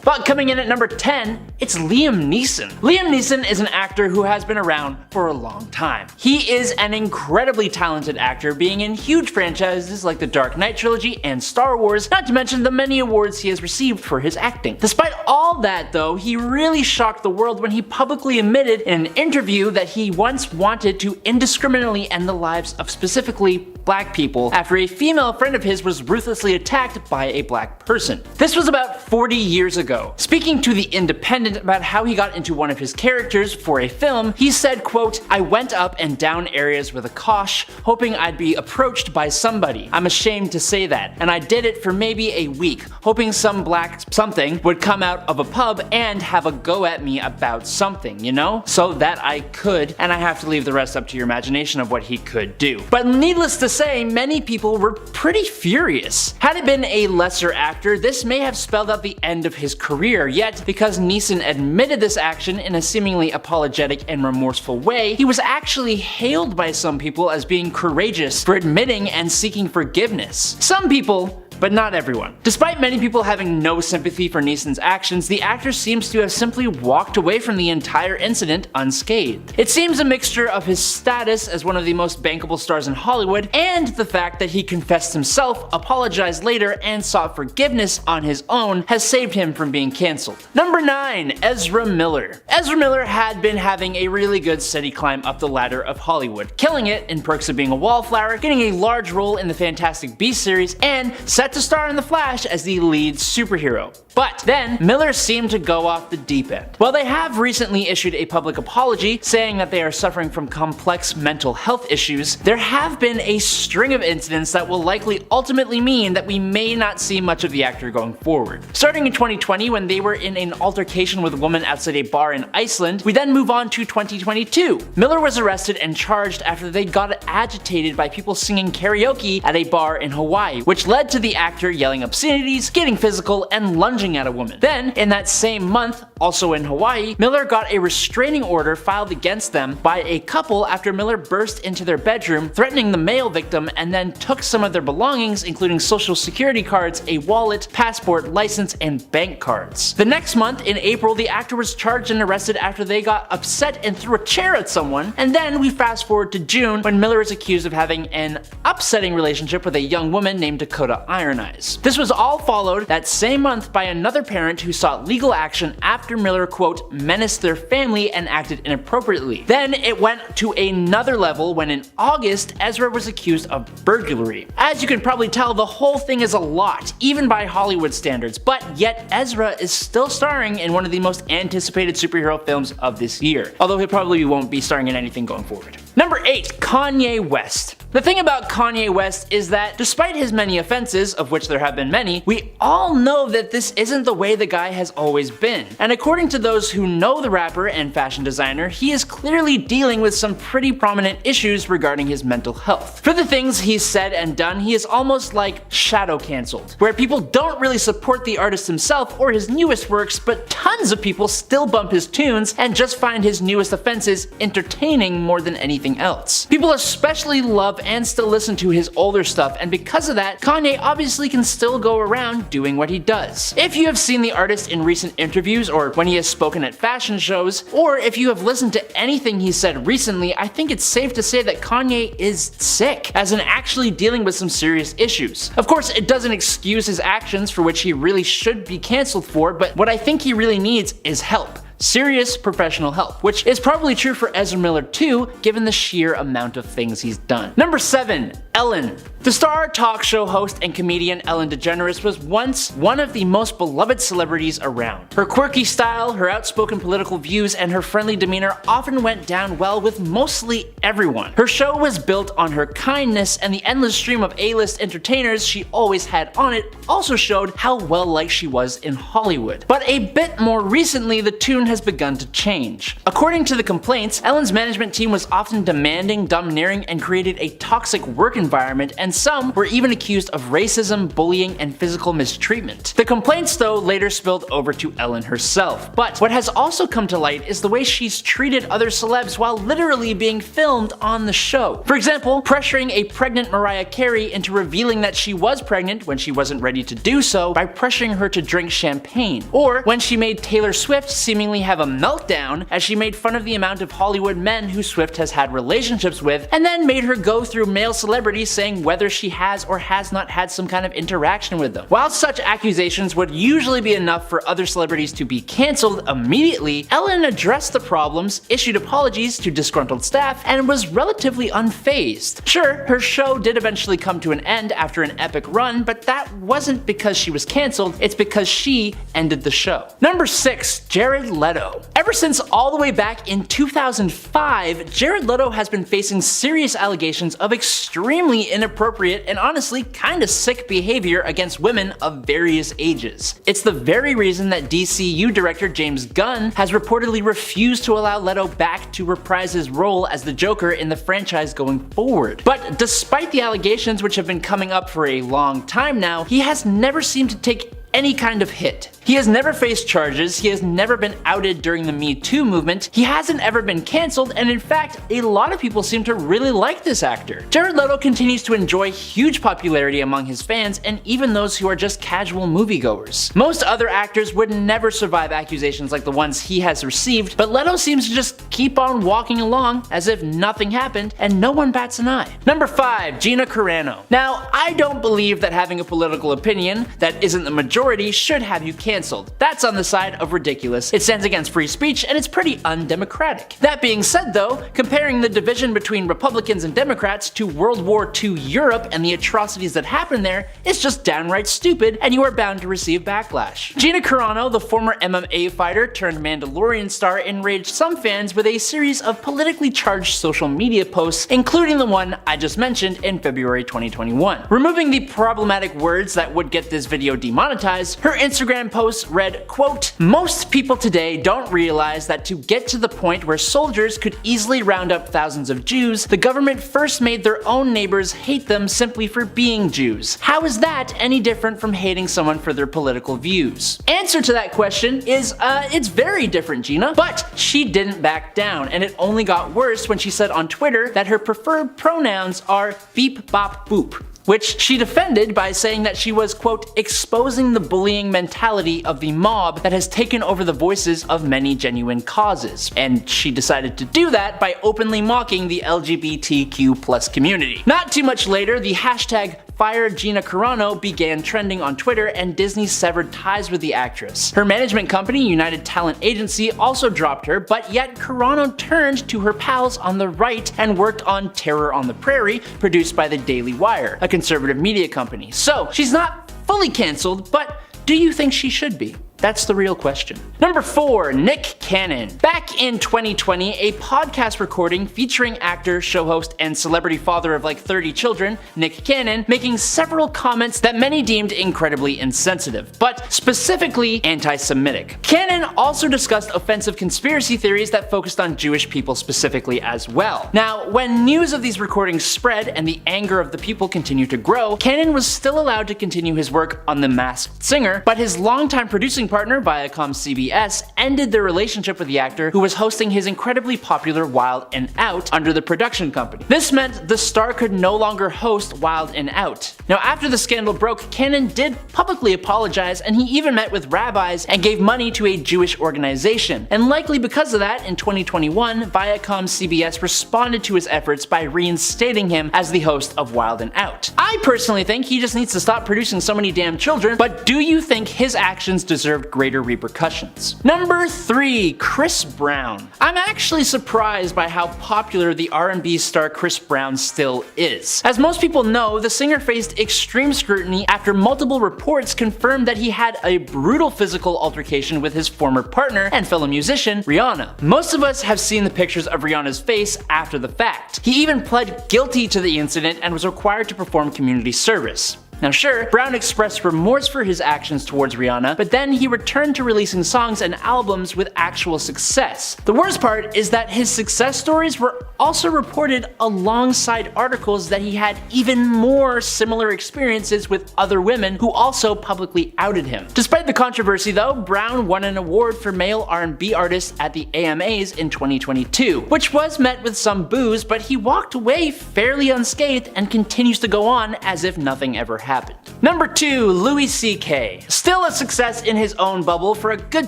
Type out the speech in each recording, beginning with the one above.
But coming in at number 10, it's Liam Neeson. Liam Neeson is an actor who has been around for a long time. He is an incredibly talented actor, being in huge franchises like the Dark Knight trilogy and Star Wars, not to mention the many awards he has received for his acting. Despite all that though, he really shocked the world when he publicly admitted in an interview that he once wanted to indiscriminately end the lives of specifically black people after a female friend of his was ruthlessly attacked by a black person. This was about 40 years ago. Speaking to The Independent about how he got into one of his characters for a film, he said, quote, "I went up and down areas with a kosh, hoping I'd be approached by somebody. I'm ashamed to say that. And I did it for maybe a week, hoping some black something would come out of a pub and have a go at me about something, you know? So that I could, and I have to leave the rest up to your imagination of what he could do." But needless to say, many people were pretty furious. Had it been a lesser actor, this may have spelled out the end of his career, yet because Neeson admitted this action in a seemingly apologetic and remorseful way, he was actually hailed by some people as being courageous for admitting and seeking forgiveness. Some people, but not everyone. Despite many people having no sympathy for Neeson's actions, the actor seems to have simply walked away from the entire incident unscathed. It seems a mixture of his status as one of the most bankable stars in Hollywood and the fact that he confessed himself, apologized later, and sought forgiveness on his own has saved him from being cancelled. Number 9. Ezra Miller. Ezra Miller had been having a really good steady climb up the ladder of Hollywood, killing it in Perks of Being a Wallflower, getting a large role in the Fantastic Beasts series, and set to star in The Flash as the lead superhero. But then, Miller seemed to go off the deep end. While they have recently issued a public apology saying that they are suffering from complex mental health issues, there have been a string of incidents that will likely ultimately mean that we may not see much of the actor going forward. Starting in 2020 when they were in an altercation with a woman outside a bar in Iceland, we then move on to 2022. Miller was arrested and charged after they got agitated by people singing karaoke at a bar in Hawaii, which led to the actor yelling obscenities, getting physical, and lunging at a woman. Then, in that same month, also in Hawaii, Miller got a restraining order filed against them by a couple after Miller burst into their bedroom, threatening the male victim, and then took some of their belongings, including social security cards, a wallet, passport, license, and bank cards. The next month, in April, the actor was charged and arrested after they got upset and threw a chair at someone, and then we fast forward to June when Miller is accused of having an upsetting relationship with a young woman named Dakota Iron Eyes. This was all followed that same month by another parent who sought legal action after Miller, quote, menaced their family and acted inappropriately. Then it went to another level when in August, Ezra was accused of burglary. As you can probably tell, the whole thing is a lot, even by Hollywood standards, but yet Ezra is still starring in one of the most anticipated superhero films of this year, although he probably won't be starring in anything going forward. Number 8. Kanye West. The thing about Kanye West is that despite his many offenses, of which there have been many, we all know that this isn't the way the guy has always been. And according to those who know the rapper and fashion designer, he is clearly dealing with some pretty prominent issues regarding his mental health. For the things he's said and done, he is almost like shadow cancelled, where people don't really support the artist himself or his newest works, but tons of people still bump his tunes and just find his newest offenses entertaining more than anything else. People especially love and still listen to his older stuff, and because of that, Kanye obviously can still go around doing what he does. If you have seen the artist in recent interviews or when he has spoken at fashion shows, or if you have listened to anything he said recently, I think it's safe to say that Kanye is sick, as in actually dealing with some serious issues. Of course, it doesn't excuse his actions, for which he really should be cancelled for, but what I think he really needs is help. Serious professional help, which is probably true for Ezra Miller too, given the sheer amount of things he's done. Number 7. Ellen. The star talk show host and comedian Ellen DeGeneres was once one of the most beloved celebrities around. Her quirky style, her outspoken political views, and her friendly demeanor often went down well with mostly everyone. Her show was built on her kindness, and the endless stream of A-list entertainers she always had on it also showed how well liked she was in Hollywood. But a bit more recently, the tune has begun to change. According to the complaints, Ellen's management team was often demanding, domineering, and created a toxic work environment and some were even accused of racism, bullying, and physical mistreatment. The complaints, though, later spilled over to Ellen herself. But what has also come to light is the way she's treated other celebs while literally being filmed on the show. For example, pressuring a pregnant Mariah Carey into revealing that she was pregnant when she wasn't ready to do so by pressuring her to drink champagne. Or when she made Taylor Swift seemingly have a meltdown as she made fun of the amount of Hollywood men who Swift has had relationships with, and then made her go through male celebrities saying whether she has or has not had some kind of interaction with them. While such accusations would usually be enough for other celebrities to be cancelled immediately, Ellen addressed the problems, issued apologies to disgruntled staff, and was relatively unfazed. Sure, her show did eventually come to an end after an epic run, but that wasn't because she was cancelled, it's because she ended the show. Number 6. Jared Leto. Ever since all the way back in 2005, Jared Leto has been facing serious allegations of extremely inappropriate and honestly kinda sick behavior against women of various ages. It's the very reason that DCU director James Gunn has reportedly refused to allow Leto back to reprise his role as the Joker in the franchise going forward. But despite the allegations, which have been coming up for a long time now, he has never seemed to take any kind of hit. He has never faced charges, he has never been outed during the Me Too movement, he hasn't ever been cancelled, and in fact, a lot of people seem to really like this actor. Jared Leto continues to enjoy huge popularity among his fans and even those who are just casual moviegoers. Most other actors would never survive accusations like the ones he has received, but Leto seems to just keep on walking along as if nothing happened and no one bats an eye. Number 5. Gina Carano. Now, I don't believe that having a political opinion that isn't the majority should have you canceled. That's on the side of ridiculous. It stands against free speech and it's pretty undemocratic. That being said though, comparing the division between Republicans and Democrats to World War II Europe and the atrocities that happened there is just downright stupid and you are bound to receive backlash. Gina Carano, the former MMA fighter turned Mandalorian star, enraged some fans with a series of politically charged social media posts, including the one I just mentioned in February 2021. Removing the problematic words that would get this video demonetized, her Instagram post read, quote, "Most people today don't realize that to get to the point where soldiers could easily round up thousands of Jews, the government first made their own neighbors hate them simply for being Jews. How is that any different from hating someone for their political views?" Answer to that question is, it's very different, Gina. But she didn't back down, and it only got worse when she said on Twitter that her preferred pronouns are beep bop boop, which she defended by saying that she was, quote, "exposing the bullying mentality of the mob that has taken over the voices of many genuine causes." And she decided to do that by openly mocking the LGBTQ+ community. Not too much later, the hashtag Fire Gina Carano began trending on Twitter and Disney severed ties with the actress. Her management company, United Talent Agency, also dropped her, but yet Carano turned to her pals on the right and worked on Terror on the Prairie, produced by the Daily Wire, a conservative media company. So she's not fully cancelled, but do you think she should be? That's the real question. Number 4. Nick Cannon. Back in 2020, a podcast recording featuring actor, show host, and celebrity father of like 30 children, Nick Cannon, making several comments that many deemed incredibly insensitive, but specifically anti-Semitic. Cannon also discussed offensive conspiracy theories that focused on Jewish people specifically as well. Now, when news of these recordings spread and the anger of the people continued to grow, Cannon was still allowed to continue his work on The Masked Singer, but his longtime producing partner, Viacom CBS, ended their relationship with the actor, who was hosting his incredibly popular Wild and Out under the production company. This meant the star could no longer host Wild and Out. Now, after the scandal broke, Cannon did publicly apologize, and he even met with rabbis and gave money to a Jewish organization. And likely because of that, in 2021, Viacom CBS responded to his efforts by reinstating him as the host of Wild and Out. I personally think he just needs to stop producing so many damn children, but do you think his actions deserved greater repercussions? Number 3. Chris Brown. I'm actually surprised by how popular the R&B star Chris Brown still is. As most people know, the singer faced extreme scrutiny after multiple reports confirmed that he had a brutal physical altercation with his former partner and fellow musician, Rihanna. Most of us have seen the pictures of Rihanna's face after the fact. He even pled guilty to the incident and was required to perform community service. Now sure, Brown expressed remorse for his actions towards Rihanna, but then he returned to releasing songs and albums with actual success. The worst part is that his success stories were also reported alongside articles that he had even more similar experiences with other women who also publicly outed him. Despite the controversy though, Brown won an award for male R&B artist at the AMAs in 2022, which was met with some boos, but he walked away fairly unscathed and continues to go on as if nothing ever happened. Number 2. Louis C.K. Still a success in his own bubble for a good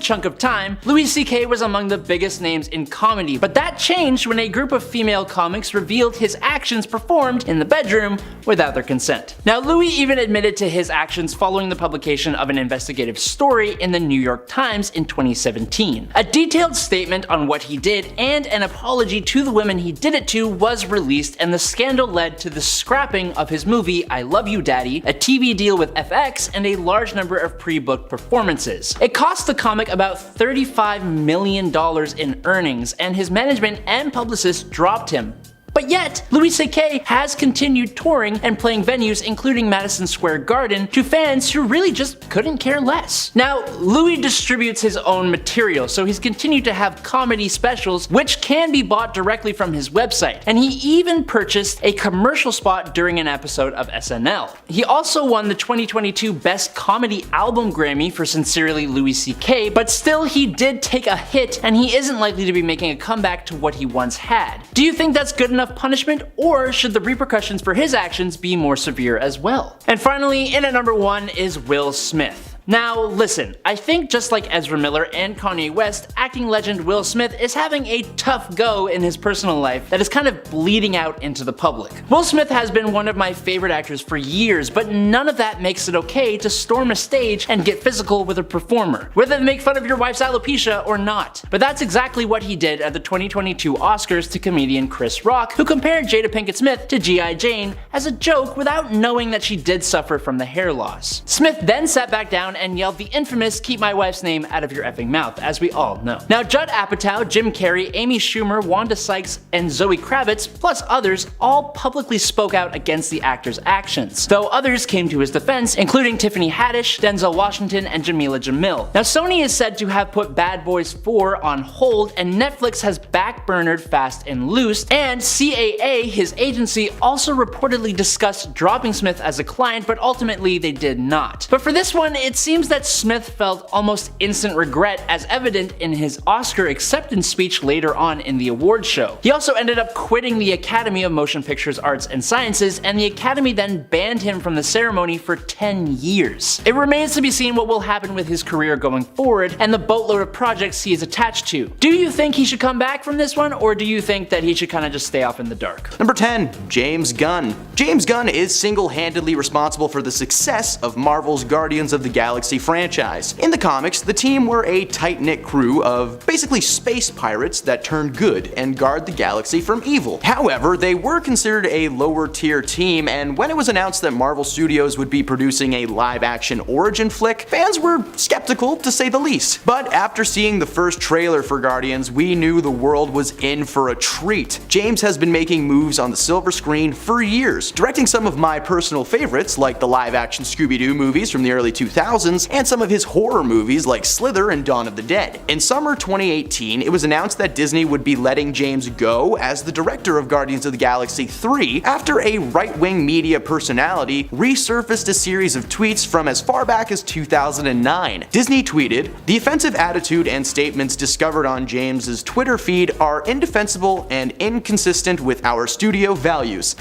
chunk of time, Louis C.K. was among the biggest names in comedy, but that changed when a group of female comics revealed his actions performed in the bedroom without their consent. Now Louis even admitted to his actions following the publication of an investigative story in the New York Times in 2017. A detailed statement on what he did and an apology to the women he did it to was released, and the scandal led to the scrapping of his movie I Love You Daddy, a TV deal with FX, and a large number of pre-booked performances. It cost the comic about $35 million in earnings, and his management and publicists dropped him. But yet, Louis C.K. has continued touring and playing venues including Madison Square Garden to fans who really just couldn't care less. Now, Louis distributes his own material, so he's continued to have comedy specials which can be bought directly from his website, and he even purchased a commercial spot during an episode of SNL. He also won the 2022 Best Comedy Album Grammy for Sincerely Louis C.K., but still he did take a hit and he isn't likely to be making a comeback to what he once had. Do you think that's good enough punishment, or should the repercussions for his actions be more severe as well? And finally, in at number 1 is Will Smith. Now listen, I think just like Ezra Miller and Kanye West, acting legend Will Smith is having a tough go in his personal life that is kind of bleeding out into the public. Will Smith has been one of my favorite actors for years, but none of that makes it okay to storm a stage and get physical with a performer, whether they make fun of your wife's alopecia or not. But that's exactly what he did at the 2022 Oscars to comedian Chris Rock, who compared Jada Pinkett Smith to G.I. Jane as a joke without knowing that she did suffer from the hair loss. Smith then sat back down and yelled the infamous "keep my wife's name out of your effing mouth," as we all know. Now Judd Apatow, Jim Carrey, Amy Schumer, Wanda Sykes, and Zoe Kravitz, plus others, all publicly spoke out against the actor's actions, though others came to his defense, including Tiffany Haddish, Denzel Washington, and Jamila Jamil. Now Sony is said to have put Bad Boys 4 on hold, and Netflix has backburnered Fast and Loose, and CAA, his agency, also reportedly discussed dropping Smith as a client, but ultimately they did not. But for this one, it seems that Smith felt almost instant regret, as evident in his Oscar acceptance speech later on in the awards show. He also ended up quitting the Academy of Motion Pictures Arts and Sciences, and the Academy then banned him from the ceremony for 10 years. It remains to be seen what will happen with his career going forward and the boatload of projects he is attached to. Do you think he should come back from this one, or do you think that he should kind of just stay off in the dark? Number 10. James Gunn. James Gunn is single-handedly responsible for the success of Marvel's Guardians of the Galaxy franchise. In the comics, the team were a tight-knit crew of basically space pirates that turn good and guard the galaxy from evil. However, they were considered a lower-tier team, and when it was announced that Marvel Studios would be producing a live-action origin flick, fans were skeptical to say the least. But after seeing the first trailer for Guardians, we knew the world was in for a treat. James has been making moves on the silver screen for years, directing some of my personal favorites like the live-action Scooby-Doo movies from the early 2000s, and some of his horror movies like Slither and Dawn of the Dead. In summer 2018, it was announced that Disney would be letting James go as the director of Guardians of the Galaxy 3 after a right-wing media personality resurfaced a series of tweets from as far back as 2009. Disney tweeted, "The offensive attitude and statements discovered on James's Twitter feed are indefensible and inconsistent with our studio values."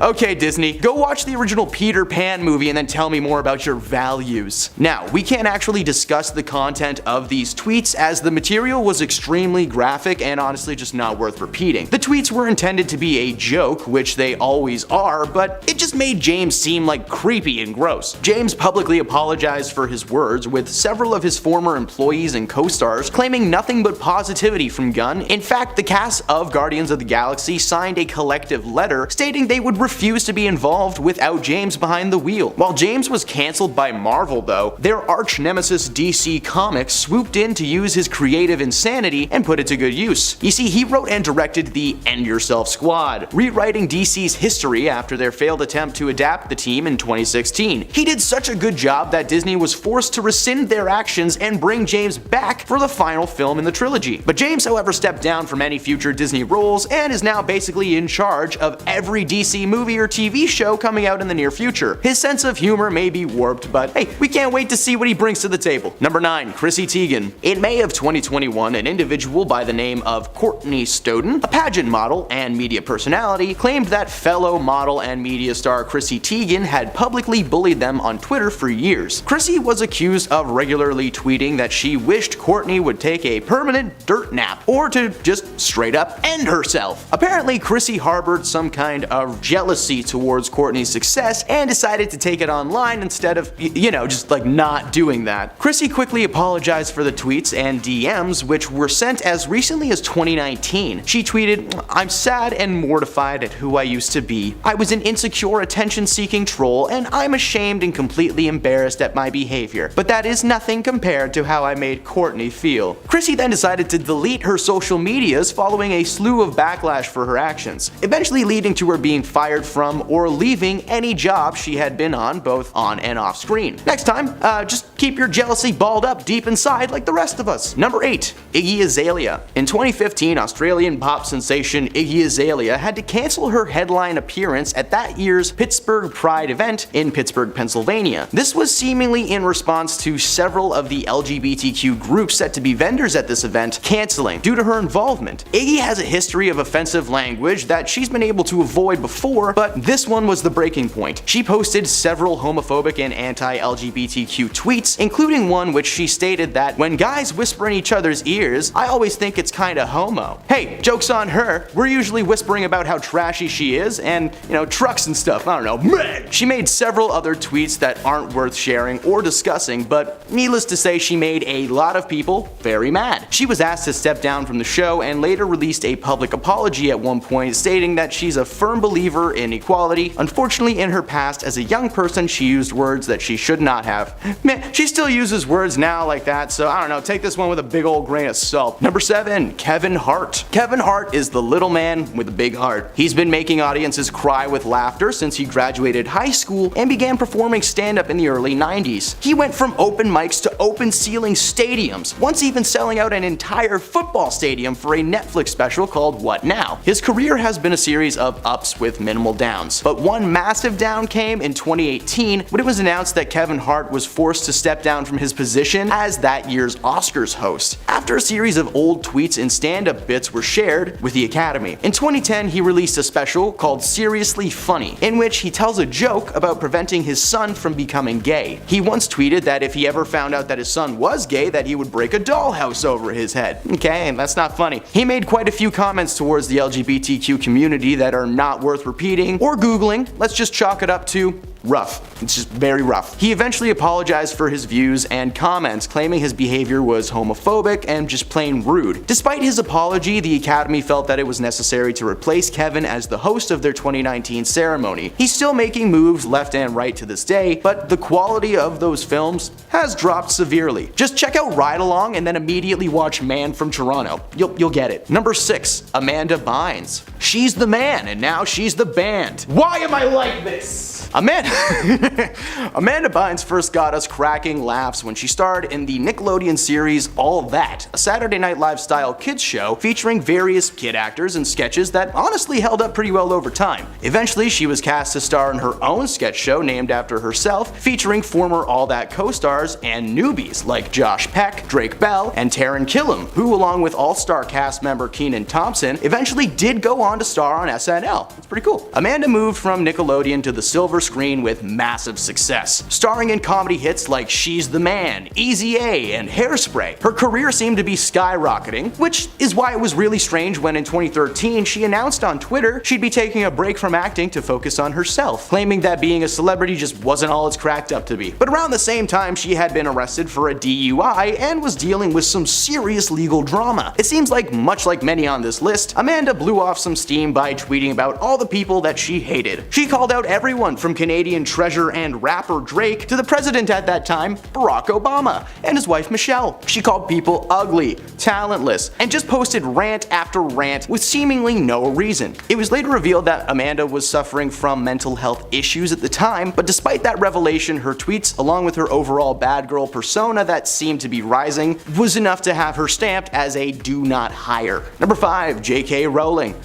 Okay, Disney, go watch the original Peter Pan movie and then tell me more about your values. Now, we can't actually discuss the content of these tweets as the material was extremely graphic and honestly just not worth repeating. The tweets were intended to be a joke, which they always are, but it just made James seem like creepy and gross. James publicly apologized for his words, with several of his former employees and co-stars claiming nothing but positivity from Gunn. In fact, the cast of Guardians of the Galaxy signed a collective letter stating they would refuse to be involved without James behind the wheel. While James was cancelled by Marvel though, though, their arch nemesis DC Comics swooped in to use his creative insanity and put it to good use. You see, he wrote and directed the End Yourself Squad, rewriting DC's history after their failed attempt to adapt the team in 2016. He did such a good job that Disney was forced to rescind their actions and bring James back for the final film in the trilogy. But James, however, stepped down from any future Disney roles and is now basically in charge of every DC movie or TV show coming out in the near future. His sense of humor may be warped, but hey, we can't wait to see what he brings to the table. Number 9. Chrissy Teigen. In May of 2021, an individual by the name of Courtney Stodden, a pageant model and media personality, claimed that fellow model and media star Chrissy Teigen had publicly bullied them on Twitter for years. Chrissy was accused of regularly tweeting that she wished Courtney would take a permanent dirt nap or to just straight up end herself. Apparently, Chrissy harbored some kind of jealousy towards Courtney's success and decided to take it online instead of, just like not doing that. Chrissy quickly apologized for the tweets and DMs, which were sent as recently as 2019. She tweeted, "I'm sad and mortified at who I used to be. I was an insecure, attention-seeking troll, and I'm ashamed and completely embarrassed at my behavior. But that is nothing compared to how I made Courtney feel." Chrissy then decided to delete her social medias following a slew of backlash for her actions, eventually leading to her being fired from or leaving any job she had been on, both on and off screen. Next time, just keep your jealousy balled up deep inside like the rest of us. Number 8. Iggy Azalea. In 2015, Australian pop sensation Iggy Azalea had to cancel her headline appearance at that year's Pittsburgh Pride event in Pittsburgh, Pennsylvania. This was seemingly in response to several of the LGBTQ groups set to be vendors at this event canceling due to her involvement. Iggy has a history of offensive language that she's been able to avoid before, but this one was the breaking point. She posted several homophobic and anti-LGBTQ tweets, including one which she stated that when guys whisper in each other's ears, I always think it's kinda homo. Hey, joke's on her. We're usually whispering about how trashy she is and, trucks and stuff. I don't know. Man. She made several other tweets that aren't worth sharing or discussing, but needless to say, she made a lot of people very mad. She was asked to step down from the show and later released a public apology at one point, stating that she's a firm believer in equality. Unfortunately, in her past as a young person, she used words that she should not have. Man, she still uses words now like that, so I don't know, take this one with a big old grain of salt. Number 7. Kevin Hart. Kevin Hart is the little man with a big heart. He's been making audiences cry with laughter since he graduated high school and began performing stand-up in the early 90s. He went from open mics to open ceiling stadiums, once even selling out an entire football stadium for a Netflix special called What Now? His career has been a series of ups with minimal downs, but one massive down came in 2018 when it was announced that Kevin Hart was forced to step down from his position as that year's Oscars host, after a series of old tweets and stand-up bits were shared with the Academy. In 2010, he released a special called Seriously Funny, in which he tells a joke about preventing his son from becoming gay. He once tweeted that if he ever found out that his son was gay, that he would break a dollhouse over his head. Okay, that's not funny. He made quite a few comments towards the LGBTQ community that are not worth repeating or Googling. Let's just chalk it up to rough. It's just very rough. He eventually apologized for his views and comments, claiming his behavior was homophobic and just plain rude. Despite his apology, the Academy felt that it was necessary to replace Kevin as the host of their 2019 ceremony. He's still making moves left and right to this day, but the quality of those films has dropped severely. Just check out Ride Along and then immediately watch Man from Toronto. You'll get it. Number 6. Amanda Bynes. She's the man and now she's the band. Why am I like this? Amanda Bynes first got us cracking laughs when she starred in the Nickelodeon series All That, a Saturday Night Live style kids show featuring various kid actors and sketches that honestly held up pretty well over time. Eventually, she was cast to star in her own sketch show named after herself, featuring former All That co-stars and newbies like Josh Peck, Drake Bell, and Taran Killam, who along with all-star cast member Kenan Thompson eventually did go on to star on SNL. It's pretty cool. Amanda moved from Nickelodeon to the silver screen with massive success, starring in comedy hits like She's the Man, Easy A, and Hairspray. Her career seemed to be skyrocketing, which is why it was really strange when in 2013 she announced on Twitter she'd be taking a break from acting to focus on herself, claiming that being a celebrity just wasn't all it's cracked up to be. But around the same time, she had been arrested for a DUI and was dealing with some serious legal drama. It seems like, much like many on this list, Amanda blew off some steam by tweeting about all the people that she hated. She called out everyone from Canadian Canadian treasure and rapper Drake to the president at that time, Barack Obama, and his wife Michelle. She called people ugly, talentless, and just posted rant after rant with seemingly no reason. It was later revealed that Amanda was suffering from mental health issues at the time, but despite that revelation, her tweets, along with her overall bad girl persona that seemed to be rising, was enough to have her stamped as a do not hire. Number 5. J.K. Rowling.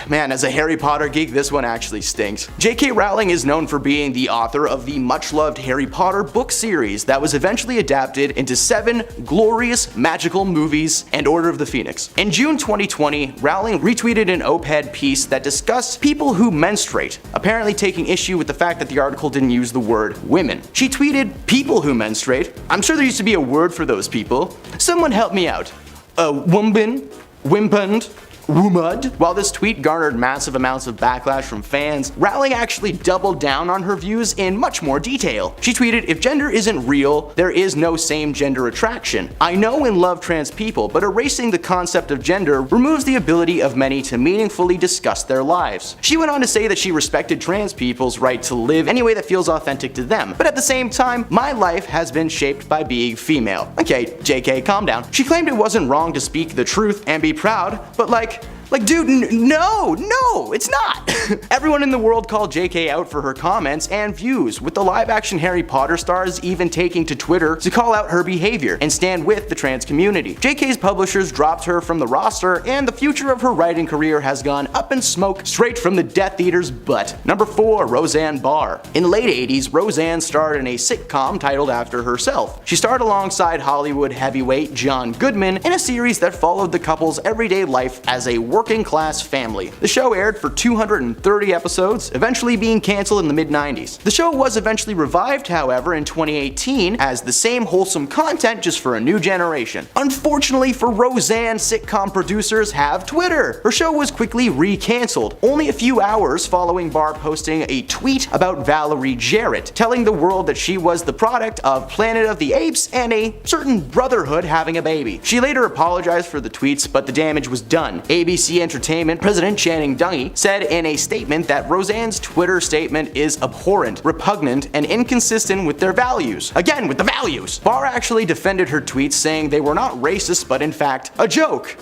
Man, as a Harry Potter geek, this one actually stinks. J.K. Rowling is known for being the author of the much-loved Harry Potter book series that was eventually adapted into 7 glorious magical movies and Order of the Phoenix. In June 2020, Rowling retweeted an op-ed piece that discussed people who menstruate, apparently taking issue with the fact that the article didn't use the word women. She tweeted, "People who menstruate. I'm sure there used to be a word for those people. Someone help me out. Wombin? Wimpund? Wumud?" While this tweet garnered massive amounts of backlash from fans, Rowling actually doubled down on her views in much more detail. She tweeted, "If gender isn't real, there is no same gender attraction. I know and love trans people, but erasing the concept of gender removes the ability of many to meaningfully discuss their lives." She went on to say that she respected trans people's right to live any way that feels authentic to them, but at the same time, "My life has been shaped by being female." Okay, JK, calm down. She claimed it wasn't wrong to speak the truth and be proud, but dude, no, it's not. Everyone in the world called JK out for her comments and views, with the live-action Harry Potter stars even taking to Twitter to call out her behavior and stand with the trans community. JK's publishers dropped her from the roster, and the future of her writing career has gone up in smoke straight from the Death Eater's butt. Number 4. Roseanne Barr. In the late 80s, Roseanne starred in a sitcom titled after herself. She starred alongside Hollywood heavyweight John Goodman in a series that followed the couple's everyday life as a working class family. The show aired for 230 episodes, eventually being canceled in the mid-90s. The show was eventually revived, however, in 2018 as the same wholesome content just for a new generation. Unfortunately for Roseanne, sitcom producers have Twitter. Her show was quickly re-canceled, only a few hours following Barr posting a tweet about Valerie Jarrett, telling the world that she was the product of Planet of the Apes and a certain brotherhood having a baby. She later apologized for the tweets, but the damage was done. ABC Entertainment President Channing Dungey said in a statement that Roseanne's Twitter statement is abhorrent, repugnant, and inconsistent with their values. Again, with the values! Barr actually defended her tweets, saying they were not racist, but in fact, a joke.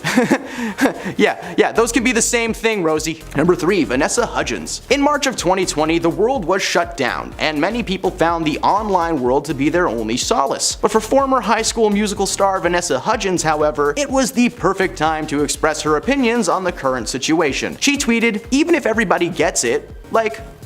Yeah, those can be the same thing, Rosie. Number 3. Vanessa Hudgens. In March of 2020, the world was shut down, and many people found the online world to be their only solace. But for former High School Musical star Vanessa Hudgens, however, it was the perfect time to express her opinions on the current situation. She tweeted, "Even if everybody gets it,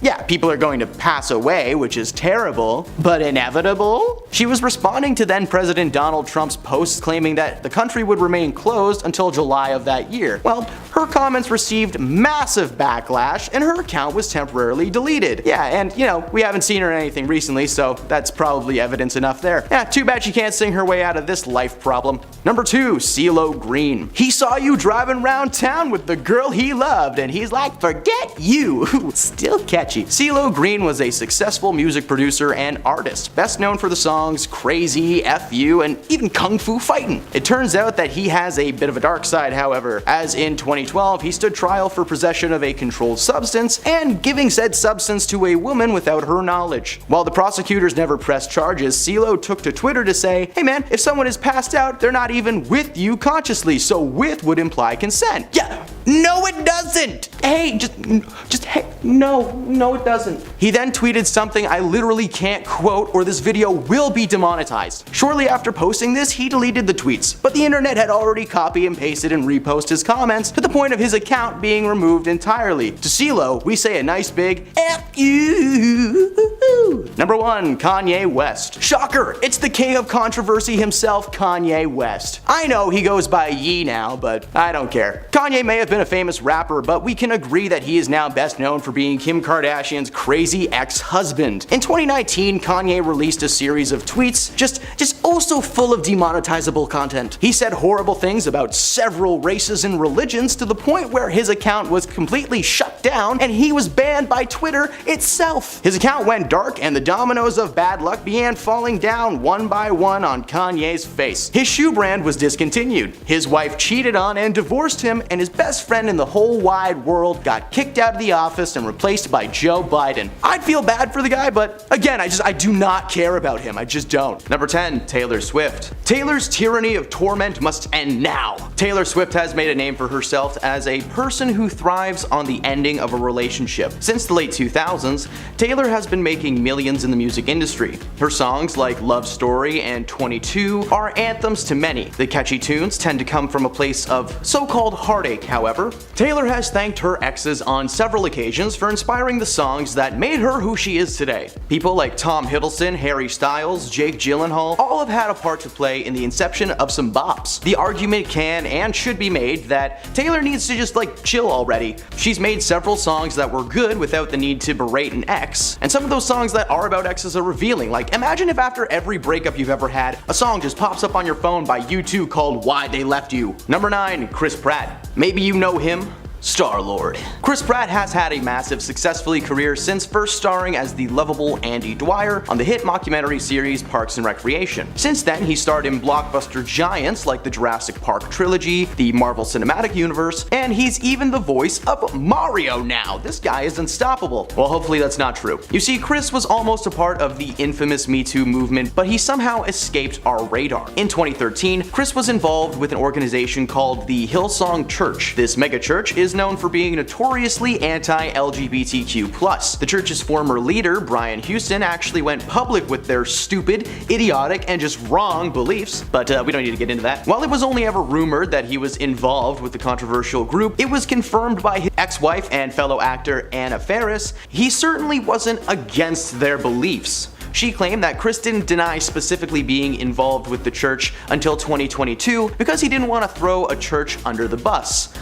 yeah, people are going to pass away, which is terrible, but inevitable?" She was responding to then President Donald Trump's posts claiming that the country would remain closed until July of that year. Well, her comments received massive backlash and her account was temporarily deleted. Yeah, and we haven't seen her in anything recently, so that's probably evidence enough there. Yeah, too bad she can't sing her way out of this life problem. Number 2. CeeLo Green. He saw you driving around town with the girl he loved and he's like, "Forget you." Still catchy. CeeLo Green was a successful music producer and artist, best known for the songs Crazy, F You, and even Kung Fu Fightin'. It turns out that he has a bit of a dark side, however, as in 2012 he stood trial for possession of a controlled substance and giving said substance to a woman without her knowledge. While the prosecutors never pressed charges, CeeLo took to Twitter to say, "Hey man, if someone is passed out, they're not even with you consciously, so with would imply consent." Yeah, no it doesn't! Hey, just hey, no it doesn't. He then tweeted something I literally can't quote or this video will be demonetized. Shortly after posting this, he deleted the tweets, but the internet had already copy and pasted and reposted his comments to the point of his account being removed entirely. To CeeLo, we say a nice big F you. Number 1. Kanye West. Shocker, it's the king of controversy himself, Kanye West. I know he goes by Ye now, but I don't care. Kanye may have been a famous rapper, but we can agree that he is now best known for being Kim Kardashian's crazy ex-husband. In 2019, Kanye released a series of tweets just also full of demonetizable content. He said horrible things about several races and religions to the point where his account was completely shut shut down, and he was banned by Twitter itself. His account went dark, and the dominoes of bad luck began falling down one by one on Kanye's face. His shoe brand was discontinued, his wife cheated on and divorced him, and his best friend in the whole wide world got kicked out of the office and replaced by Joe Biden. I'd feel bad for the guy, but again, I do not care about him. I just don't. Number 10, Taylor Swift. Taylor's tyranny of torment must end now. Taylor Swift has made a name for herself as a person who thrives on the ending of a relationship. Since the late 2000s, Taylor has been making millions in the music industry. Her songs like Love Story and 22 are anthems to many. The catchy tunes tend to come from a place of so-called heartache, however. Taylor has thanked her exes on several occasions for inspiring the songs that made her who she is today. People like Tom Hiddleston, Harry Styles, Jake Gyllenhaal all have had a part to play in the inception of some bops. The argument can and should be made that Taylor needs to just chill already. She's made several songs that were good without the need to berate an ex, and some of those songs that are about exes are revealing. Imagine if after every breakup you've ever had, a song just pops up on your phone by U2 called Why They Left You. Number 9, Chris Pratt. Maybe you know him. Star-Lord. Chris Pratt has had a massive, successful career since first starring as the lovable Andy Dwyer on the hit mockumentary series Parks and Recreation. Since then, he starred in blockbuster giants like the Jurassic Park trilogy, the Marvel Cinematic Universe, and he's even the voice of Mario now. This guy is unstoppable. Well, hopefully that's not true. You see, Chris was almost a part of the infamous Me Too movement, but he somehow escaped our radar. In 2013, Chris was involved with an organization called the Hillsong Church. This megachurch is known for being notoriously anti-LGBTQ+. The church's former leader, Brian Houston, actually went public with their stupid, idiotic, and just wrong beliefs, but we don't need to get into that. While it was only ever rumored that he was involved with the controversial group, it was confirmed by his ex-wife and fellow actor Anna Faris he certainly wasn't against their beliefs. She claimed that Chris didn't deny specifically being involved with the church until 2022 because he didn't want to throw a church under the bus.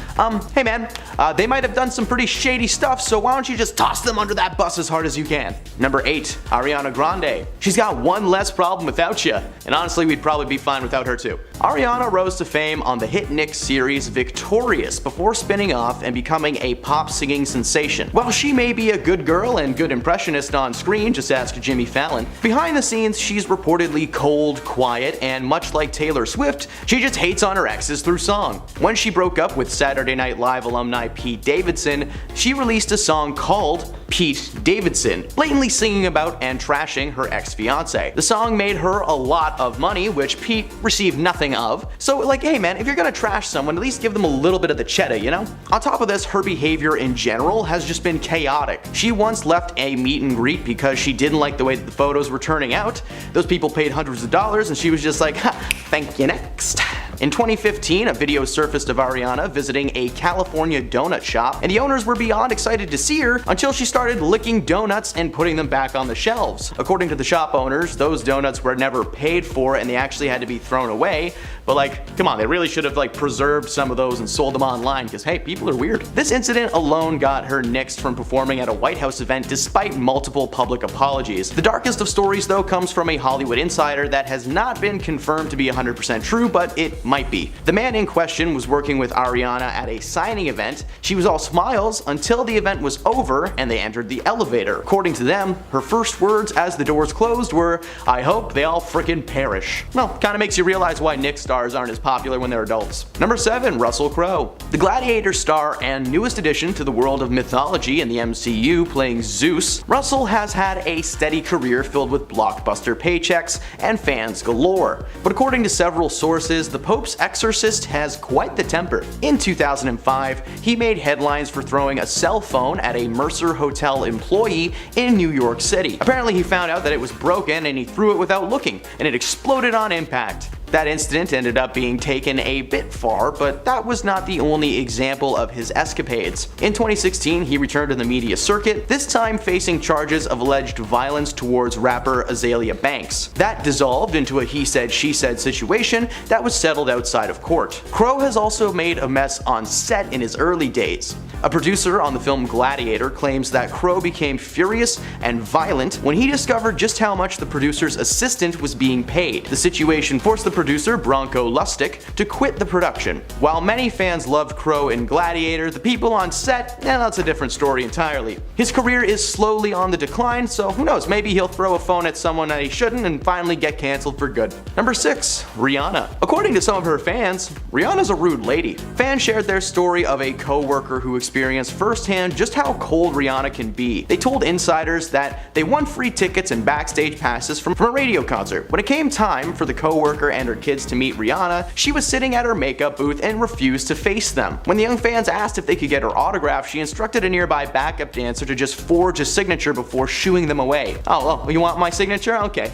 Hey man, they might have done some pretty shady stuff, so why don't you just toss them under that bus as hard as you can? Number 8, Ariana Grande. She's got one less problem without you, and honestly we'd probably be fine without her too. Ariana rose to fame on the hit Nick series Victorious before spinning off and becoming a pop singing sensation. While she may be a good girl and good impressionist on screen, just ask Jimmy Fallon, behind the scenes she's reportedly cold, quiet, and much like Taylor Swift, she just hates on her exes through song. When she broke up with Saturday Night Live alumni Pete Davidson, she released a song called Pete Davidson, blatantly singing about and trashing her ex-fiance. The song made her a lot of money, which Pete received nothing of. So hey man, if you're gonna trash someone, at least give them a little bit of the cheddar, you know? On top of this, her behavior in general has just been chaotic. She once left a meet and greet because she didn't like the way that the photos were turning out. Those people paid hundreds of dollars and she was just like, ha, thank you, next. In 2015, a video surfaced of Ariana visiting a California donut shop, and the owners were beyond excited to see her until she started licking donuts and putting them back on the shelves. According to the shop owners, those donuts were never paid for and they actually had to be thrown away, but come on, they really should have preserved some of those and sold them online because hey, people are weird. This incident alone got her nixed from performing at a White House event despite multiple public apologies. The darkest of stories though comes from a Hollywood insider that has not been confirmed to be 100% true, but it might be. The man in question was working with Ariana at a signing event. She was all smiles until the event was over and they entered the elevator. According to them, her first words as the doors closed were, "I hope they all frickin' perish." Well, kinda makes you realize why Nick stars aren't as popular when they're adults. Number 7, Russell Crowe. The Gladiator star and newest addition to the world of mythology in the MCU, playing Zeus, Russell has had a steady career filled with blockbuster paychecks and fans galore. But according to several sources, the Pope's exorcist has quite the temper. In 2005, he made headlines for throwing a cell phone at a Mercer Hotel employee in New York City. Apparently he found out that it was broken and he threw it without looking, and it exploded on impact. That incident ended up being taken a bit far, but that was not the only example of his escapades. In 2016, he returned to the media circuit, this time facing charges of alleged violence towards rapper Azealia Banks. That dissolved into a he said she said situation that was settled outside of court. Crowe has also made a mess on set in his early days. A producer on the film Gladiator claims that Crowe became furious and violent when he discovered just how much the producer's assistant was being paid. The situation forced the producer, Bronco Lustig, to quit the production. While many fans loved Crowe in Gladiator, the people on set, that's a different story entirely. His career is slowly on the decline, so who knows, maybe he'll throw a phone at someone that he shouldn't and finally get cancelled for good. Number 6. Rihanna. According to some of her fans, Rihanna's a rude lady. Fans shared their story of a co-worker who experienced firsthand just how cold Rihanna can be. They told insiders that they won free tickets and backstage passes from a radio concert. When it came time for the co-worker and her kids to meet Rihanna, she was sitting at her makeup booth and refused to face them. When the young fans asked if they could get her autograph, she instructed a nearby backup dancer to just forge a signature before shooing them away. Oh, well, you want my signature? Okay,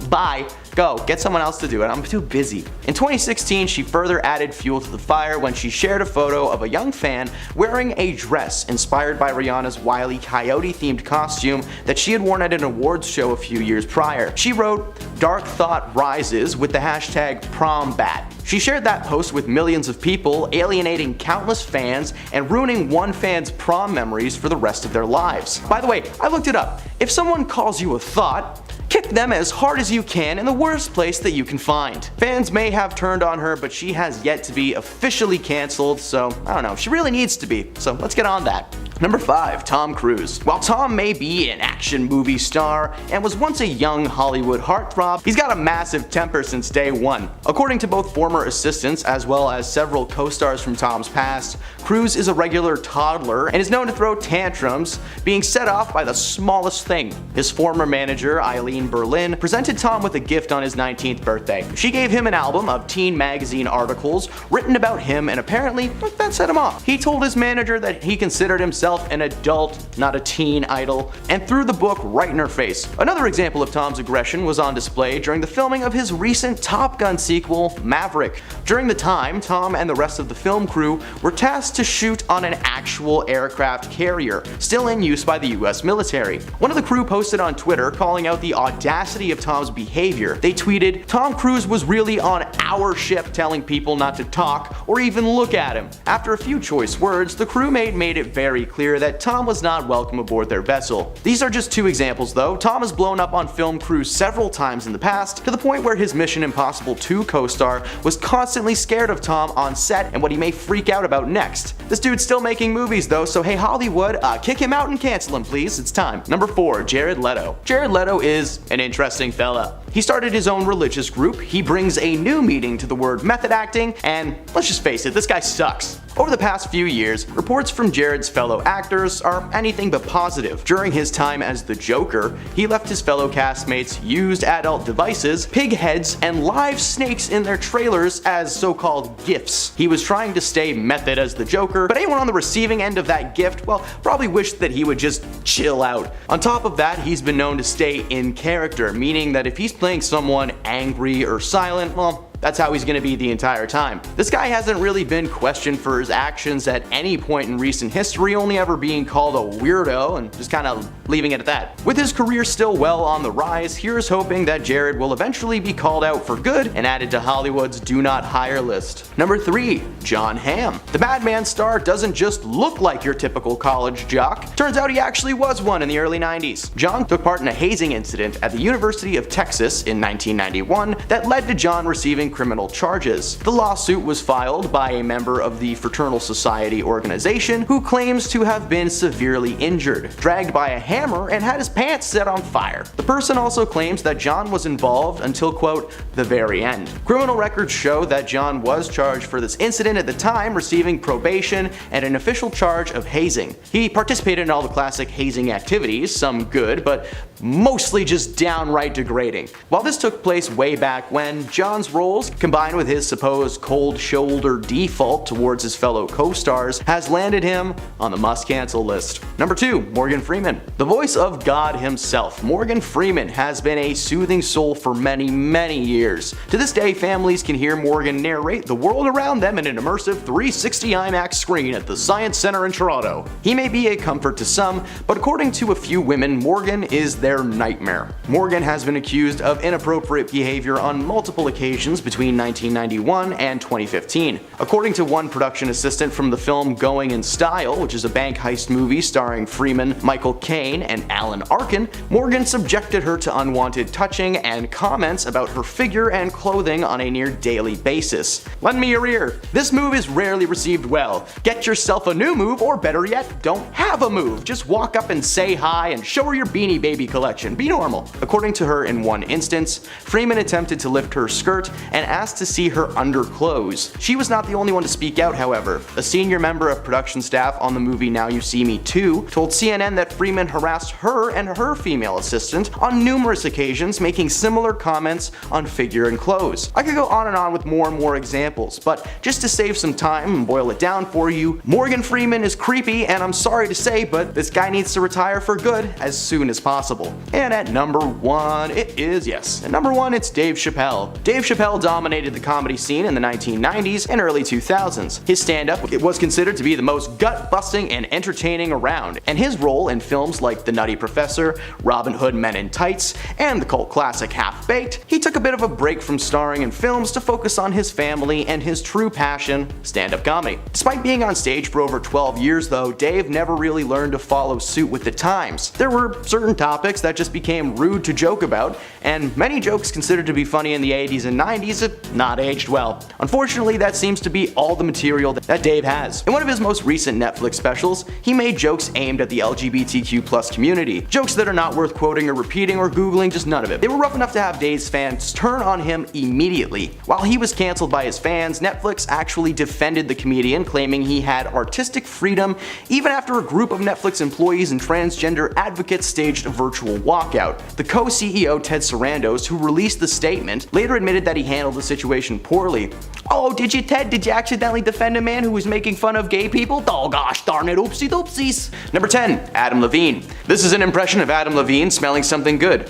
bye. Go, get someone else to do it, I'm too busy. In 2016, she further added fuel to the fire when she shared a photo of a young fan wearing a dress inspired by Rihanna's Wile E. Coyote themed costume that she had worn at an awards show a few years prior. She wrote, "Dark thought rises" with the hashtag #PromBat. She shared that post with millions of people, alienating countless fans and ruining one fan's prom memories for the rest of their lives. By the way, I looked it up. If someone calls you a thought, kick them as hard as you can in the worst place that you can find. Fans may have turned on her, but she has yet to be officially cancelled, so I don't know, she really needs to be, so let's get on that. Number 5. Tom Cruise. While Tom may be an action movie star and was once a young Hollywood heartthrob, he's got a massive temper since day one. According to both former assistants as well as several co-stars from Tom's past, Cruise is a regular toddler and is known to throw tantrums, being set off by the smallest thing. His former manager, Eileen Berlin, presented Tom with a gift on his 19th birthday. She gave him an album of teen magazine articles written about him, and apparently that set him off. He told his manager that he considered himself an adult, not a teen idol, and threw the book right in her face. Another example of Tom's aggression was on display during the filming of his recent Top Gun sequel, Maverick. During the time, Tom and the rest of the film crew were tasked to shoot on an actual aircraft carrier, still in use by the US military. One of the crew posted on Twitter calling out the audacity of Tom's behavior. They tweeted, "Tom Cruise was really on our ship telling people not to talk or even look at him." After a few choice words, the crewmate made it very clear that Tom was not welcome aboard their vessel. These are just two examples though. Tom has blown up on film crews several times in the past, to the point where his Mission Impossible 2 co-star was constantly scared of Tom on set and what he may freak out about next. This dude's still making movies though, so hey Hollywood, kick him out and cancel him please, it's time. Number 4. Jared Leto. Jared Leto is an interesting fella. He started his own religious group, he brings a new meaning to the word method acting, and let's just face it, this guy sucks. Over the past few years, reports from Jared's fellow actors are anything but positive. During his time as the Joker, he left his fellow castmates used adult devices, pig heads, and live snakes in their trailers as so-called gifts. He was trying to stay method as the Joker, but anyone on the receiving end of that gift, well, probably wished that he would just chill out. On top of that, he's been known to stay in character, meaning that if he's playing someone angry or silent, well, that's how he's gonna be the entire time. This guy hasn't really been questioned for his actions at any point in recent history, only ever being called a weirdo and just kind of leaving it at that. With his career still well on the rise, here's hoping that Jared will eventually be called out for good and added to Hollywood's do not hire list. Number 3. Jon Hamm. The Madman star doesn't just look like your typical college jock. Turns out he actually was one in the early 90s. Jon took part in a hazing incident at the University of Texas in 1991 that led to Jon receiving criminal charges. The lawsuit was filed by a member of the Fraternal Society organization who claims to have been severely injured, dragged by a hammer, and had his pants set on fire. The person also claims that Jon was involved until, quote, the very end. Criminal records show that Jon was charged for this incident at the time, receiving probation and an official charge of hazing. He participated in all the classic hazing activities, some good, but mostly just downright degrading. While this took place way back when, Jon's roles, combined with his supposed cold shoulder default towards his fellow co-stars, has landed him on the must-cancel list. Number 2. Morgan Freeman. The voice of God himself, Morgan Freeman has been a soothing soul for many, many years. To this day, families can hear Morgan narrate the world around them in an immersive 360 IMAX screen at the Science Center in Toronto. He may be a comfort to some, but according to a few women, Morgan is their nightmare. Morgan has been accused of inappropriate behavior on multiple occasions between 1991 and 2015. According to one production assistant from the film Going in Style, which is a bank heist movie starring Freeman, Michael Caine, and Alan Arkin, Morgan subjected her to unwanted touching and comments about her figure and clothing on a near daily basis. Lend me your ear. This move is rarely received well. Get yourself a new move, or better yet, don't have a move. Just walk up and say hi and show her your Beanie Baby collection. Be normal. According to her, in one instance, Freeman attempted to lift her skirt and asked to see her underclothes. She was not the only one to speak out, however. A senior member of production staff on the movie Now You See Me Too told CNN that Freeman harassed her and her female assistant on numerous occasions, making similar comments on figure and clothes. I could go on and on with more and more examples, but just to save some time and boil it down for you, Morgan Freeman is creepy, and I'm sorry to say, but this guy needs to retire for good as soon as possible. And at number 1, at number 1, it's Dave Chappelle. Dave Chappelle dominated the comedy scene in the 1990s and early 2000s. His stand-up was considered to be the most gut-busting and entertaining around, and his role in films like The Nutty Professor, Robin Hood Men in Tights, and the cult classic Half-Baked, he took a bit of a break from starring in films to focus on his family and his true passion, stand-up comedy. Despite being on stage for over 12 years though, Dave never really learned to follow suit with the times. There were certain topics that just became rude to joke about, and many jokes considered to be funny in the 80s and 90s have not aged well. Unfortunately, that seems to be all the material that Dave has. In one of his most recent Netflix specials, he made jokes aimed at the LGBTQ+ community. Jokes that are not worth quoting or repeating or googling, just none of it. They were rough enough to have Dave's fans turn on him immediately. While he was canceled by his fans, Netflix actually defended the comedian, claiming he had artistic freedom even after a group of Netflix employees and transgender advocates staged a virtual walkout. The co-CEO Ted Sarandos, who released the statement, later admitted that he handled the situation poorly. Oh, did you, Ted? Did you accidentally defend a man who was making fun of gay people? Oh gosh darn it, oopsie doopsies. Number 10, Adam Levine. This is an impression of Adam Levine smelling something good.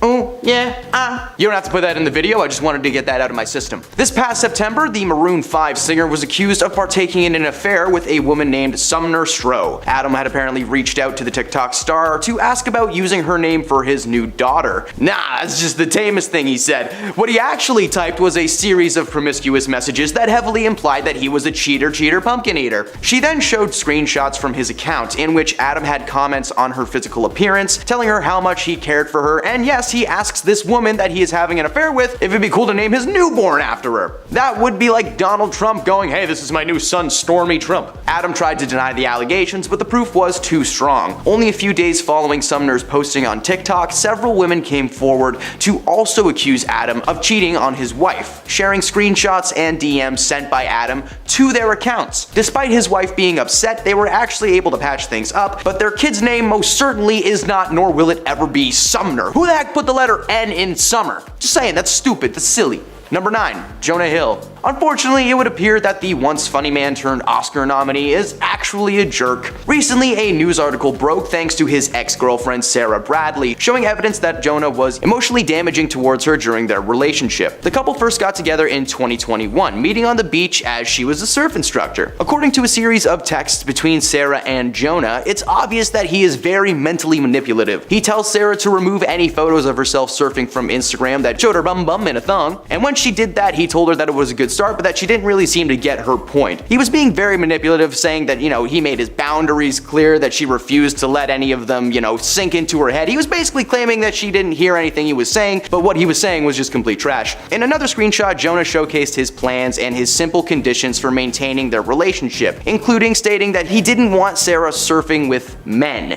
Oh, yeah, You don't have to put that in the video, I just wanted to get that out of my system. This past September, the Maroon 5 singer was accused of partaking in an affair with a woman named Sumner Stroh. Adam had apparently reached out to the TikTok star to ask about using her name for his new daughter. Nah, that's just the tamest thing he said. What he actually typed was a series of promiscuous messages that heavily implied that he was a cheater, pumpkin eater. She then showed screenshots from his account in which Adam had comments on her physical appearance, telling her how much he cared for her, and yes, he asks this woman that he is having an affair with if it'd be cool to name his newborn after her. That would be like Donald Trump going, hey, this is my new son, Stormy Trump. Adam tried to deny the allegations, but the proof was too strong. Only a few days following Sumner's posting on TikTok, several women came forward to also accuse Adam of cheating on his wife, sharing screenshots and DMs sent by Adam to their accounts. Despite his wife being upset, they were actually able to patch things up, but their kid's name most certainly is not, nor will it ever be, Sumner. Who the heck put the letter N in summer? Just saying, that's stupid, that's silly. Number 9, Jonah Hill. Unfortunately, it would appear that the once funny man turned Oscar nominee is actually a jerk. Recently, a news article broke thanks to his ex-girlfriend Sarah Bradley, showing evidence that Jonah was emotionally damaging towards her during their relationship. The couple first got together in 2021, meeting on the beach as she was a surf instructor. According to a series of texts between Sarah and Jonah, it's obvious that he is very mentally manipulative. He tells Sarah to remove any photos of herself surfing from Instagram that showed her bum in a thong, and when she did that, he told her that it was a good start, but that she didn't really seem to get her point. He was being very manipulative, saying that, he made his boundaries clear, that she refused to let any of them, sink into her head. He was basically claiming that she didn't hear anything he was saying, but what he was saying was just complete trash. In another screenshot, Jonah showcased his plans and his simple conditions for maintaining their relationship, including stating that he didn't want Sarah surfing with men,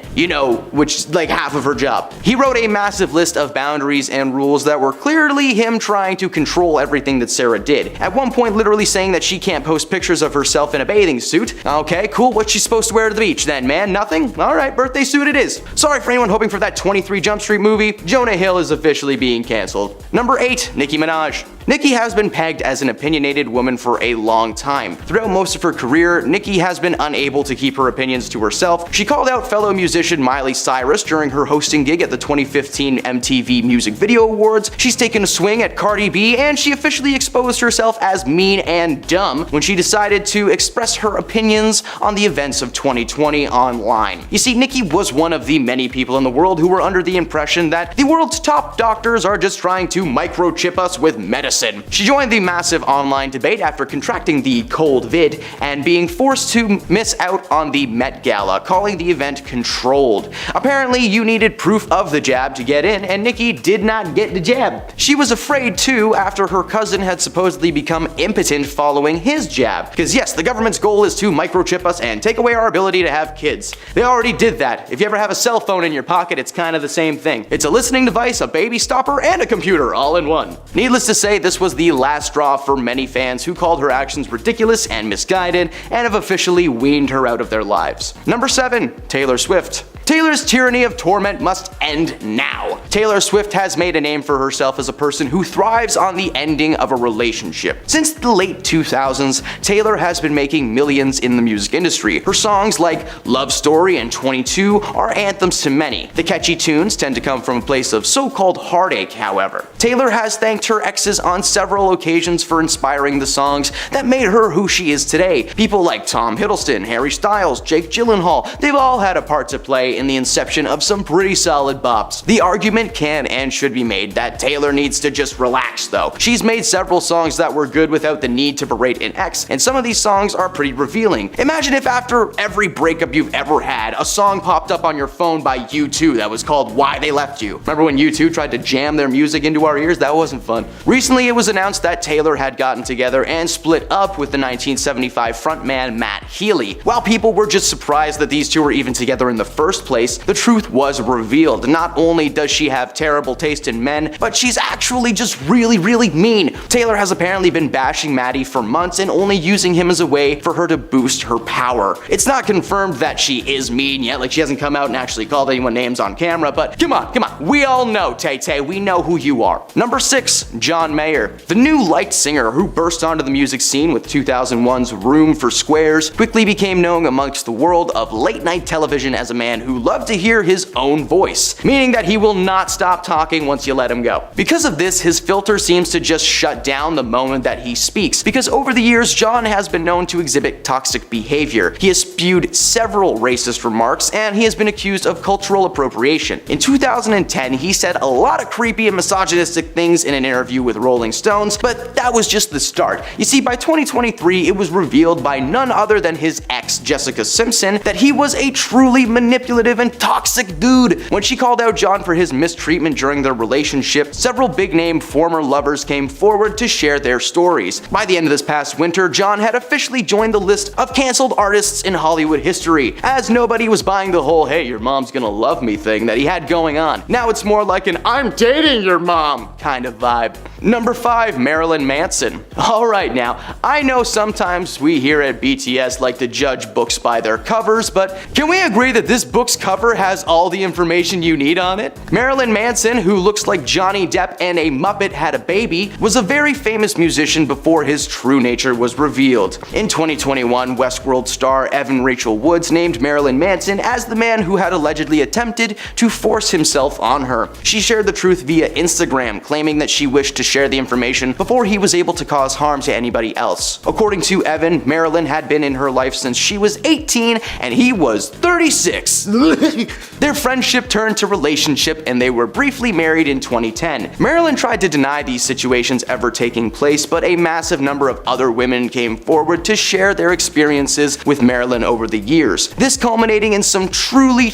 which is like half of her job. He wrote a massive list of boundaries and rules that were clearly him trying to control everything that Sarah did. At one point, literally saying that she can't post pictures of herself in a bathing suit. Okay, cool. What's she supposed to wear to the beach then, man? Nothing? Alright, birthday suit it is. Sorry for anyone hoping for that 23 Jump Street movie. Jonah Hill is officially being canceled. Number 8, Nicki Minaj. Nicki has been pegged as an opinionated woman for a long time. Throughout most of her career, Nicki has been unable to keep her opinions to herself. She called out fellow musician Miley Cyrus during her hosting gig at the 2015 MTV Music Video Awards. She's taken a swing at Cardi B, and she officially exposed herself as mean and dumb when she decided to express her opinions on the events of 2020 online. You see, Nicki was one of the many people in the world who were under the impression that the world's top doctors are just trying to microchip us with medicine medicine. She joined the massive online debate after contracting the cold vid and being forced to miss out on the Met Gala, calling the event controlled. Apparently, you needed proof of the jab to get in, and Nicki did not get the jab. She was afraid too after her cousin had supposedly become impotent following his jab. Because yes, the government's goal is to microchip us and take away our ability to have kids. They already did that. If you ever have a cell phone in your pocket, it's kind of the same thing. It's a listening device, a baby stopper, and a computer all in one. Needless to say, this was the last straw for many fans who called her actions ridiculous and misguided and have officially weaned her out of their lives. Number 7. Taylor Swift. Taylor's tyranny of torment must end now. Taylor Swift has made a name for herself as a person who thrives on the ending of a relationship. Since the late 2000s, Taylor has been making millions in the music industry. Her songs like Love Story and 22 are anthems to many. The catchy tunes tend to come from a place of so-called heartache, however. Taylor has thanked her exes on several occasions for inspiring the songs that made her who she is today. People like Tom Hiddleston, Harry Styles, Jake Gyllenhaal, they've all had a part to play in the inception of some pretty solid bops. The argument can and should be made that Taylor needs to just relax though. She's made several songs that were good without the need to berate an ex, and some of these songs are pretty revealing. Imagine if after every breakup you've ever had, a song popped up on your phone by U2 that was called Why They Left You. Remember when U2 tried to jam their music into our ears? That wasn't fun. Recently it was announced that Taylor had gotten together and split up with the 1975 frontman Matt Healy. While people were just surprised that these two were even together in the first place, the truth was revealed. Not only does she have terrible taste in men, but she's actually just really mean. Taylor has apparently been bashing Matty for months and only using him as a way for her to boost her power. It's not confirmed that she is mean yet, like she hasn't come out and actually called anyone names on camera, but come on, we all know, Tay-Tay, we know who you are. Number 6, John Mayer. The new light singer who burst onto the music scene with 2001's Room for Squares quickly became known amongst the world of late night television as a man who loved to hear his own voice, meaning that he will not stop talking once you let him go. Because of this, his filter seems to just shut down the moment that he speaks, because over the years, John has been known to exhibit toxic behavior. He has spewed several racist remarks, and he has been accused of cultural appropriation. In 2010, he said a lot of creepy and misogynistic things in an interview with Rolling Stones, but that was just the start. You see, by 2023, it was revealed by none other than his ex, Jessica Simpson, that he was a truly manipulative and toxic dude. When she called out John for his mistreatment during their relationship, several big-name former lovers came forward to share their stories. By the end of this past winter, John had officially joined the list of canceled artists in Hollywood history, as nobody was buying the whole "hey, your mom's gonna love me" thing that he had going on. Now it's more like an "I'm dating your mom" kind of vibe. Number 5, Marilyn Manson. Alright now, I know sometimes we here at BTS like to judge books by their covers, but can we agree that this book's cover has all the information you need on it? Marilyn Manson, who looks like Johnny Depp and a Muppet had a baby, was a very famous musician before his true nature was revealed. In 2021, Westworld star Evan Rachel Wood named Marilyn Manson as the man who had allegedly attempted to force himself on her. She shared the truth via Instagram, claiming that she wished to share the information before he was able to cause harm to anybody else. According to Evan, Marilyn had been in her life since she was 18 and he was 36. Their friendship turned to relationship and they were briefly married in 2010. Marilyn tried to deny these situations ever taking place, but a massive number of other women came forward to share their experiences with Marilyn over the years. This culminating in some truly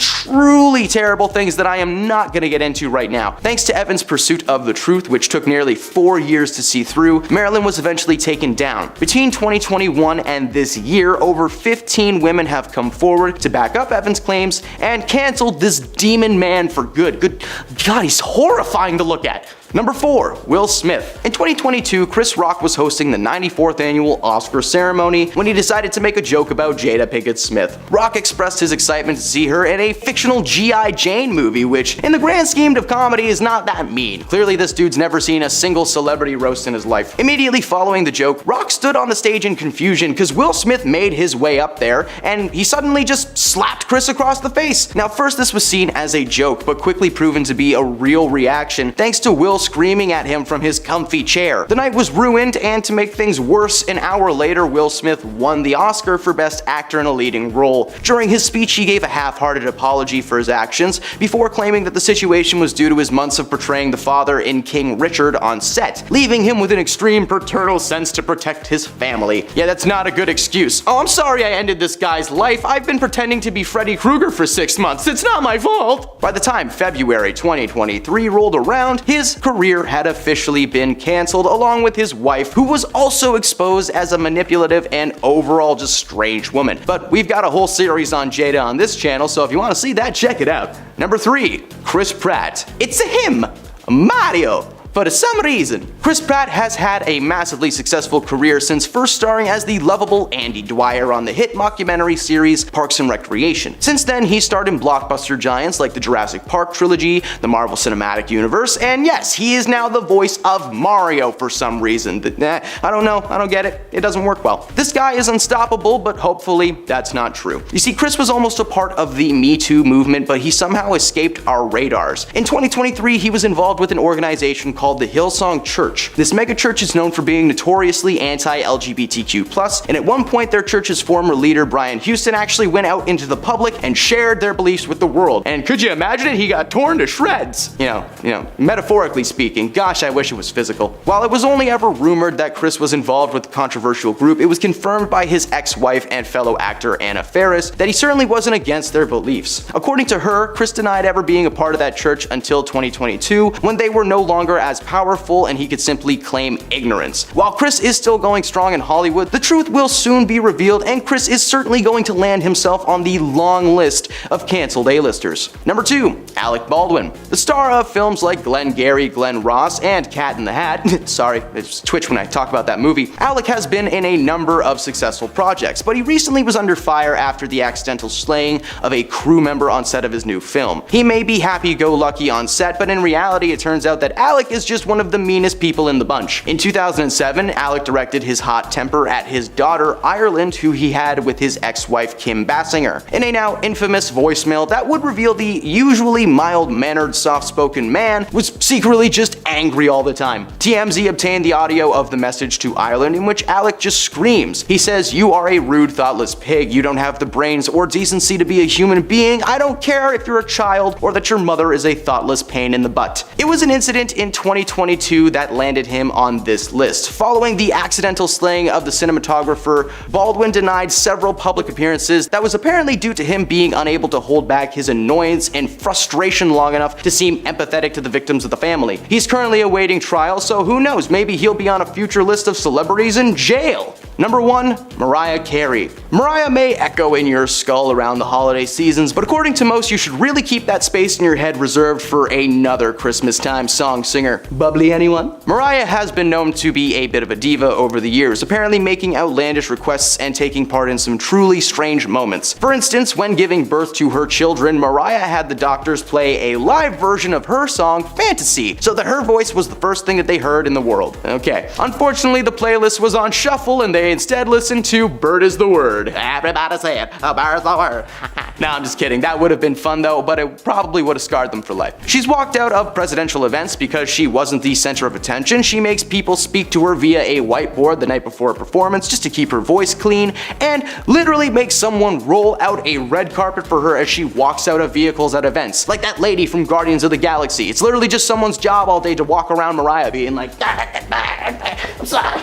terrible things that I am not gonna get into right now. Thanks to Evan's pursuit of the truth, which took nearly 4 years to see through, Marilyn was eventually taken down. Between 2021 and this year, over 15 women have come forward to back up Evan's claims and canceled this demon man for good. Good God, he's horrifying to look at. Number 4, Will Smith. In 2022, Chris Rock was hosting the 94th annual Oscar ceremony when he decided to make a joke about Jada Pinkett Smith. Rock expressed his excitement to see her in a fictional G.I. Jane movie, which, in the grand scheme of comedy, is not that mean. Clearly, this dude's never seen a single celebrity roast in his life. Immediately following the joke, Rock stood on the stage in confusion because Will Smith made his way up there and he suddenly just slapped Chris across the face. Now, first this was seen as a joke, but quickly proven to be a real reaction thanks to Will screaming at him from his comfy chair. The night was ruined, and to make things worse, an hour later Will Smith won the Oscar for Best Actor in a Leading Role. During his speech, he gave a half-hearted apology for his actions, before claiming that the situation was due to his months of portraying the father in King Richard on set, leaving him with an extreme paternal sense to protect his family. Yeah, that's not a good excuse. Oh, I'm sorry I ended this guy's life. I've been pretending to be Freddy Krueger for 6 months. It's not my fault. By the time February 2023 rolled around, his career had officially been canceled, along with his wife, who was also exposed as a manipulative and overall just strange woman. But we've got a whole series on Jada on this channel, so if you want to see that, check it out. Number 3, Chris Pratt. It's him, Mario. For some reason, Chris Pratt has had a massively successful career since first starring as the lovable Andy Dwyer on the hit mockumentary series Parks and Recreation. Since then, he starred in blockbuster giants like the Jurassic Park trilogy, the Marvel Cinematic Universe, and yes, he is now the voice of Mario for some reason. I don't know, I don't get it, it doesn't work well. This guy is unstoppable, but hopefully that's not true. You see, Chris was almost a part of the Me Too movement, but he somehow escaped our radars. In 2023, he was involved with an organization called the Hillsong Church. This megachurch is known for being notoriously anti-LGBTQ+, and at one point their church's former leader Brian Houston actually went out into the public and shared their beliefs with the world. And could you imagine it? He got torn to shreds. You know, metaphorically speaking. Gosh, I wish it was physical. While it was only ever rumored that Chris was involved with the controversial group, it was confirmed by his ex-wife and fellow actor Anna Faris that he certainly wasn't against their beliefs. According to her, Chris denied ever being a part of that church until 2022, when they were no longer as powerful and he could simply claim ignorance. While Chris is still going strong in Hollywood, the truth will soon be revealed, and Chris is certainly going to land himself on the long list of canceled A-listers. Number 2, Alec Baldwin. The star of films like Glengarry Glen Ross and Cat in the Hat, sorry, it's Twitch when I talk about that movie, Alec has been in a number of successful projects, but he recently was under fire after the accidental slaying of a crew member on set of his new film. He may be happy-go-lucky on set, but in reality it turns out that Alec is just one of the meanest people in the bunch. In 2007, Alec directed his hot temper at his daughter Ireland, who he had with his ex-wife Kim Basinger. In a now infamous voicemail that would reveal the usually mild-mannered, soft-spoken man was secretly just angry all the time. TMZ obtained the audio of the message to Ireland in which Alec just screams. He says, "You are a rude, thoughtless pig. You don't have the brains or decency to be a human being. I don't care if you're a child or that your mother is a thoughtless pain in the butt." It was an incident in 2022 that landed him on this list. Following the accidental slaying of the cinematographer, Baldwin denied several public appearances that was apparently due to him being unable to hold back his annoyance and frustration long enough to seem empathetic to the victims of the family. He's currently awaiting trial, so who knows, maybe he'll be on a future list of celebrities in jail. Number 1, Mariah Carey. Mariah may echo in your skull around the holiday seasons, but according to most, you should really keep that space in your head reserved for another Christmas time song singer. Bubbly anyone? Mariah has been known to be a bit of a diva over the years, apparently making outlandish requests and taking part in some truly strange moments. For instance, when giving birth to her children, Mariah had the doctors play a live version of her song Fantasy, so that her voice was the first thing that they heard in the world. Okay. Unfortunately, the playlist was on shuffle and they instead listened to Bird is the Word. Everybody say it, a bird is the word. No, I'm just kidding. That would have been fun though, but it probably would have scarred them for life. She's walked out of presidential events because she wasn't the center of attention. She makes people speak to her via a whiteboard the night before a performance just to keep her voice clean, and literally makes someone roll out a red carpet for her as she walks out of vehicles at events. Like that lady from Guardians of the Galaxy. It's literally just someone's job all day to walk around Mariah being like, I'm sorry.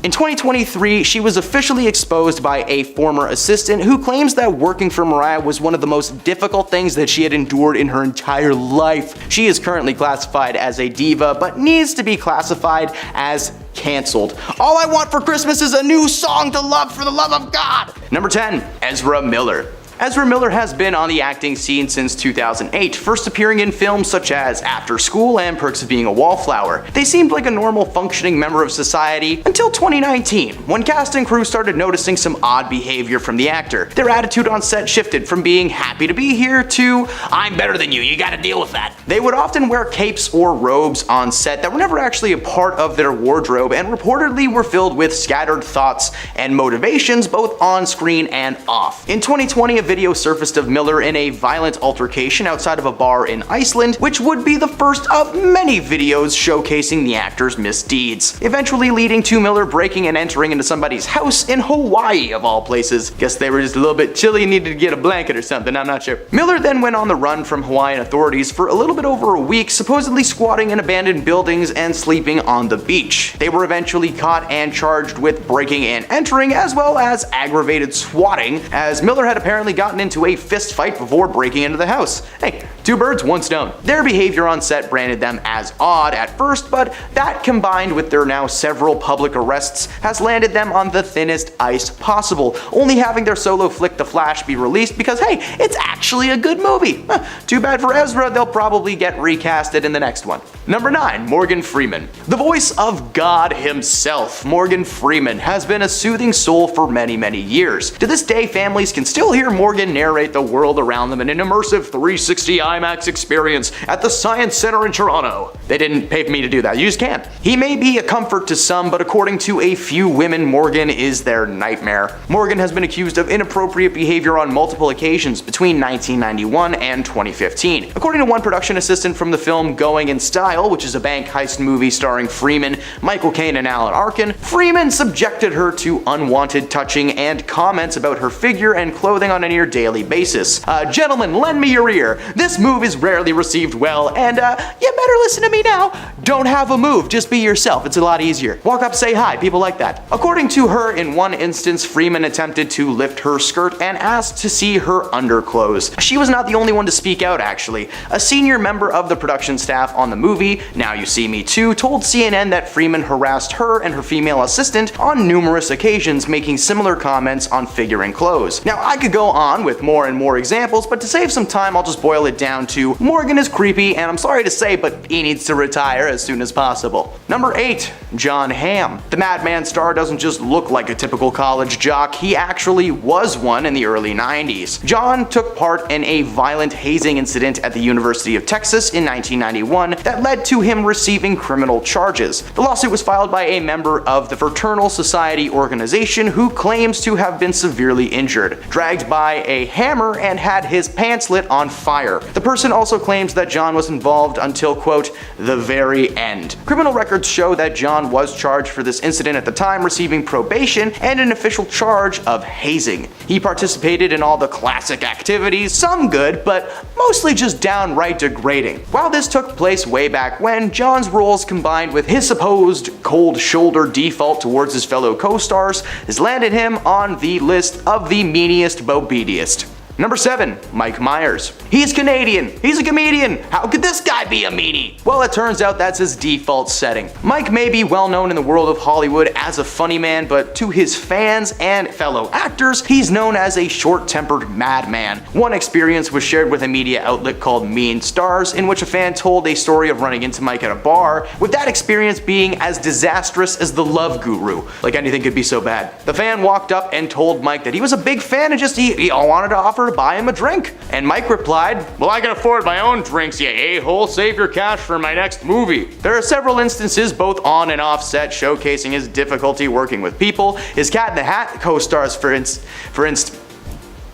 In 2023, she was officially exposed by a former assistant who claims that working for Mariah was one of the most difficult things that she had endured in her entire life. She is currently classified as a diva, but needs to be classified as canceled. All I want for Christmas is a new song to love for the love of God. Number 10, Ezra Miller. Ezra Miller has been on the acting scene since 2008, first appearing in films such as After School and Perks of Being a Wallflower. They seemed like a normal functioning member of society until 2019, when cast and crew started noticing some odd behavior from the actor. Their attitude on set shifted from being happy to be here to, I'm better than you gotta deal with that. They would often wear capes or robes on set that were never actually a part of their wardrobe and reportedly were filled with scattered thoughts and motivations both on screen and off. In 2020, video surfaced of Miller in a violent altercation outside of a bar in Iceland, which would be the first of many videos showcasing the actor's misdeeds, eventually leading to Miller breaking and entering into somebody's house in Hawaii, of all places. Guess they were just a little bit chilly and needed to get a blanket or something, I'm not sure. Miller then went on the run from Hawaiian authorities for a little bit over a week, supposedly squatting in abandoned buildings and sleeping on the beach. They were eventually caught and charged with breaking and entering, as well as aggravated swatting, as Miller had apparently gotten into a fist fight before breaking into the house. Hey, two birds, one stone. Their behavior on set branded them as odd at first, but that combined with their now several public arrests has landed them on the thinnest ice possible, only having their solo flick The Flash be released because hey, it's actually a good movie. Too bad for Ezra, they'll probably get recasted in the next one. Number 9, Morgan Freeman. The voice of God himself, Morgan Freeman, has been a soothing soul for many, many years. To this day, families can still hear Morgan narrate the world around them in an immersive 360 IMAX experience at the Science Center in Toronto. They didn't pay for me to do that, you just can't. He may be a comfort to some, but according to a few women, Morgan is their nightmare. Morgan has been accused of inappropriate behavior on multiple occasions between 1991 and 2015. According to one production assistant from the film Going in Style, which is a bank heist movie starring Freeman, Michael Caine, and Alan Arkin, Freeman subjected her to unwanted touching and comments about her figure and clothing on a near daily basis. Gentlemen, lend me your ear. This move is rarely received well, and you better listen to me now. Don't have a move, just be yourself. It's a lot easier. Walk up, say hi, people like that. According to her, in one instance, Freeman attempted to lift her skirt and asked to see her underclothes. She was not the only one to speak out, actually. A senior member of the production staff on the movie, Now You See Me Too, told CNN that Freeman harassed her and her female assistant on numerous occasions, making similar comments on figure and clothes. Now, I could go on with more and more examples, but to save some time, I'll just boil it down to Morgan is creepy, and I'm sorry to say, but he needs to retire as soon as possible. Number 8, Jon Hamm. The Madman star doesn't just look like a typical college jock, he actually was one in the early 90s. Jon took part in a violent hazing incident at the University of Texas in 1991 that led to him receiving criminal charges. The lawsuit was filed by a member of the Fraternal Society organization who claims to have been severely injured, dragged by a hammer, and had his pants lit on fire. The person also claims that Jon was involved until, quote, the very end. Criminal records show that Jon was charged for this incident at the time, receiving probation and an official charge of hazing. He participated in all the classic activities, some good, but mostly just downright degrading. While this took place way back when, Jon's roles combined with his supposed cold shoulder default towards his fellow co-stars has landed him on the list of the meaniest bobeediest. Number 7, Mike Myers. He's Canadian. He's a comedian. How could this guy be a meanie? Well, it turns out that's his default setting. Mike may be well known in the world of Hollywood as a funny man, but to his fans and fellow actors, he's known as a short-tempered madman. One experience was shared with a media outlet called Mean Stars, in which a fan told a story of running into Mike at a bar, with that experience being as disastrous as The Love Guru. Like anything could be so bad. The fan walked up and told Mike that he was a big fan and just he wanted to offer to buy him a drink. And Mike replied, well, I can afford my own drinks, you a-hole. Save your cash for my next movie. There are several instances, both on and off set, showcasing his difficulty working with people. His Cat in the Hat co-stars, for instance,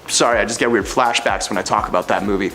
sorry, I just get weird flashbacks when I talk about that movie.